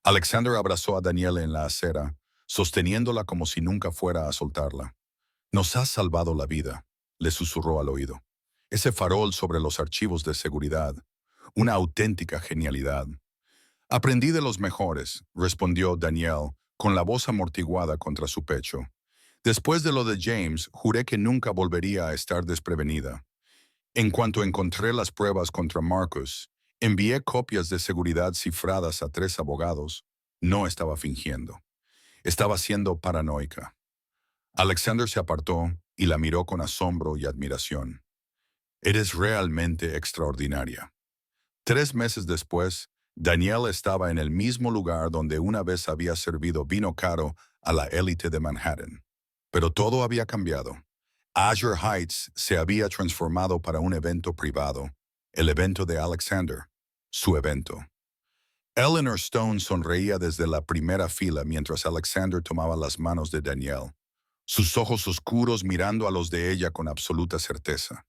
Alexander abrazó a Daniela en la acera, sosteniéndola como si nunca fuera a soltarla. «Nos has salvado la vida», le susurró al oído. «Ese farol sobre los archivos de seguridad. Una auténtica genialidad». «Aprendí de los mejores», respondió Daniel, con la voz amortiguada contra su pecho. «Después de lo de James, juré que nunca volvería a estar desprevenida. En cuanto encontré las pruebas contra Marcus, envié copias de seguridad cifradas a 3 abogados. No estaba fingiendo. Estaba siendo paranoica». Alexander se apartó y la miró con asombro y admiración. «Eres realmente extraordinaria». 3 meses después, Daniel estaba en el mismo lugar donde una vez había servido vino caro a la élite de Manhattan. Pero todo había cambiado. Azure Heights se había transformado para un evento privado, el evento de Alexander, su evento. Eleanor Stone sonreía desde la primera fila mientras Alexander tomaba las manos de Daniel, sus ojos oscuros mirando a los de ella con absoluta certeza.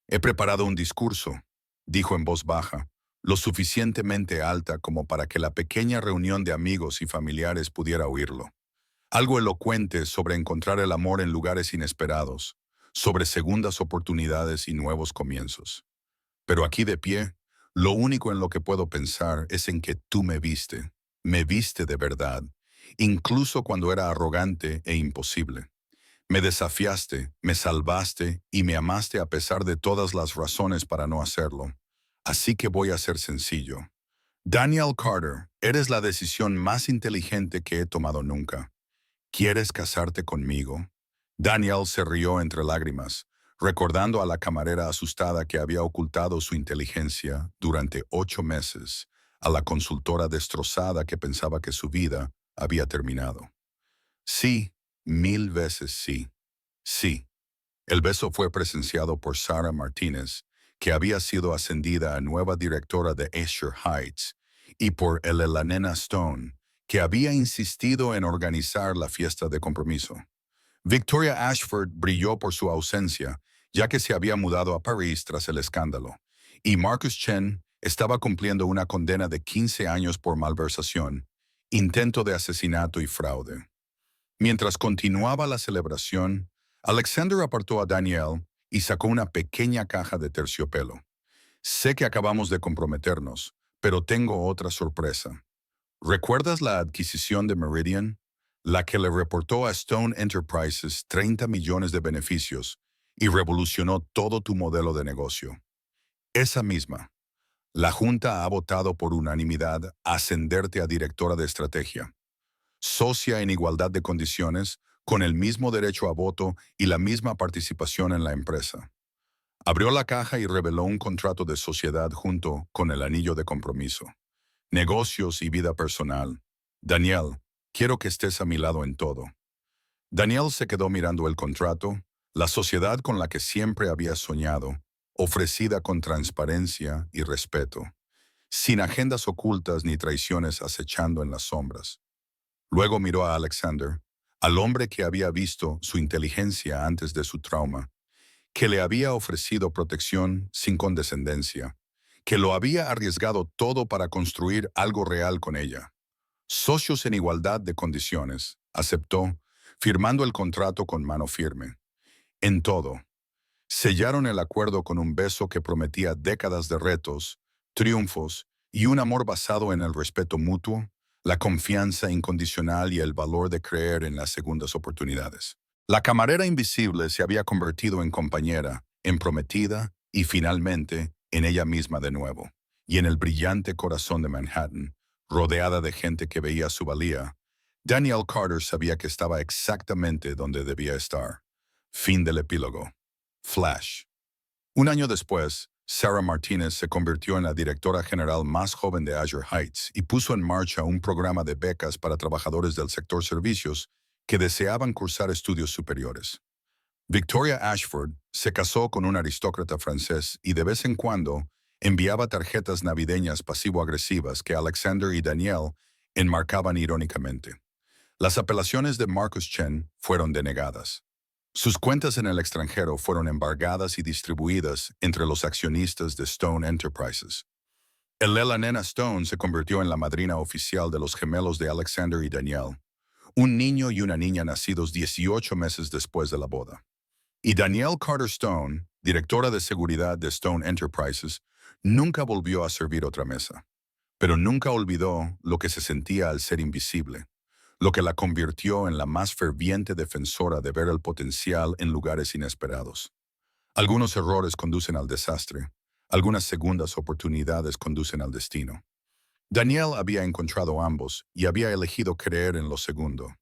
«He preparado un discurso», dijo en voz baja, lo suficientemente alta como para que la pequeña reunión de amigos y familiares pudiera oírlo. Algo elocuente sobre encontrar el amor en lugares inesperados, sobre segundas oportunidades y nuevos comienzos. Pero aquí de pie, lo único en lo que puedo pensar es en que tú me viste de verdad, incluso cuando era arrogante e imposible. Me desafiaste, me salvaste y me amaste a pesar de todas las razones para no hacerlo. Así que voy a ser sencillo. Daniel Carter, eres la decisión más inteligente que he tomado nunca. ¿Quieres casarte conmigo? Daniel se rió entre lágrimas, recordando a la camarera asustada que había ocultado su inteligencia durante 8 meses, a la consultora destrozada que pensaba que su vida había terminado. Sí, 1000 veces sí. Sí. El beso fue presenciado por Sarah Martínez, que había sido ascendida a nueva directora de Azure Heights, y por Elena Stone, que había insistido en organizar la fiesta de compromiso. Victoria Ashford brilló por su ausencia, ya que se había mudado a París tras el escándalo, y Marcus Chen estaba cumpliendo una condena de 15 años por malversación, intento de asesinato y fraude. Mientras continuaba la celebración, Alexander apartó a Daniel y sacó una pequeña caja de terciopelo. «Sé que acabamos de comprometernos, pero tengo otra sorpresa. ¿Recuerdas la adquisición de Meridian? La que le reportó a Stone Enterprises 30 millones de beneficios y revolucionó todo tu modelo de negocio. Esa misma. La Junta ha votado por unanimidad ascenderte a directora de estrategia. Socia en igualdad de condiciones, con el mismo derecho a voto y la misma participación en la empresa». Abrió la caja y reveló un contrato de sociedad junto con el anillo de compromiso. negocios y vida personal. Daniel, quiero que estés a mi lado en todo. Daniel se quedó mirando el contrato, la sociedad con la que siempre había soñado, ofrecida con transparencia y respeto, sin agendas ocultas ni traiciones acechando en las sombras. Luego miró a Alexander, al hombre que había visto su inteligencia antes de su trauma, que le había ofrecido protección sin condescendencia, que lo había arriesgado todo para construir algo real con ella. Socios en igualdad de condiciones, aceptó, firmando el contrato con mano firme. En todo, sellaron el acuerdo con un beso que prometía décadas de retos, triunfos y un amor basado en el respeto mutuo, la confianza incondicional y el valor de creer en las segundas oportunidades. La camarera invisible se había convertido en compañera, en prometida y finalmente en ella misma de nuevo. Y en el brillante corazón de Manhattan, rodeada de gente que veía su valía, Danielle Carter sabía que estaba exactamente donde debía estar. Fin del epílogo. Flash. Un año después, Sarah Martínez se convirtió en la directora general más joven de Azure Heights y puso en marcha un programa de becas para trabajadores del sector servicios que deseaban cursar estudios superiores. Victoria Ashford se casó con un aristócrata francés y de vez en cuando enviaba tarjetas navideñas pasivo-agresivas que Alexander y Danielle enmarcaban irónicamente. Las apelaciones de Marcus Chen fueron denegadas. Sus cuentas en el extranjero fueron embargadas y distribuidas entre los accionistas de Stone Enterprises. La nena Stone se convirtió en la madrina oficial de los gemelos de Alexander y Danielle, un niño y una niña nacidos 18 meses después de la boda. Y Danielle Carter Stone, directora de seguridad de Stone Enterprises, nunca volvió a servir otra mesa, pero nunca olvidó lo que se sentía al ser invisible, lo que la convirtió en la más ferviente defensora de ver el potencial en lugares inesperados. Algunos errores conducen al desastre, algunas segundas oportunidades conducen al destino. Danielle había encontrado ambos y había elegido creer en lo segundo.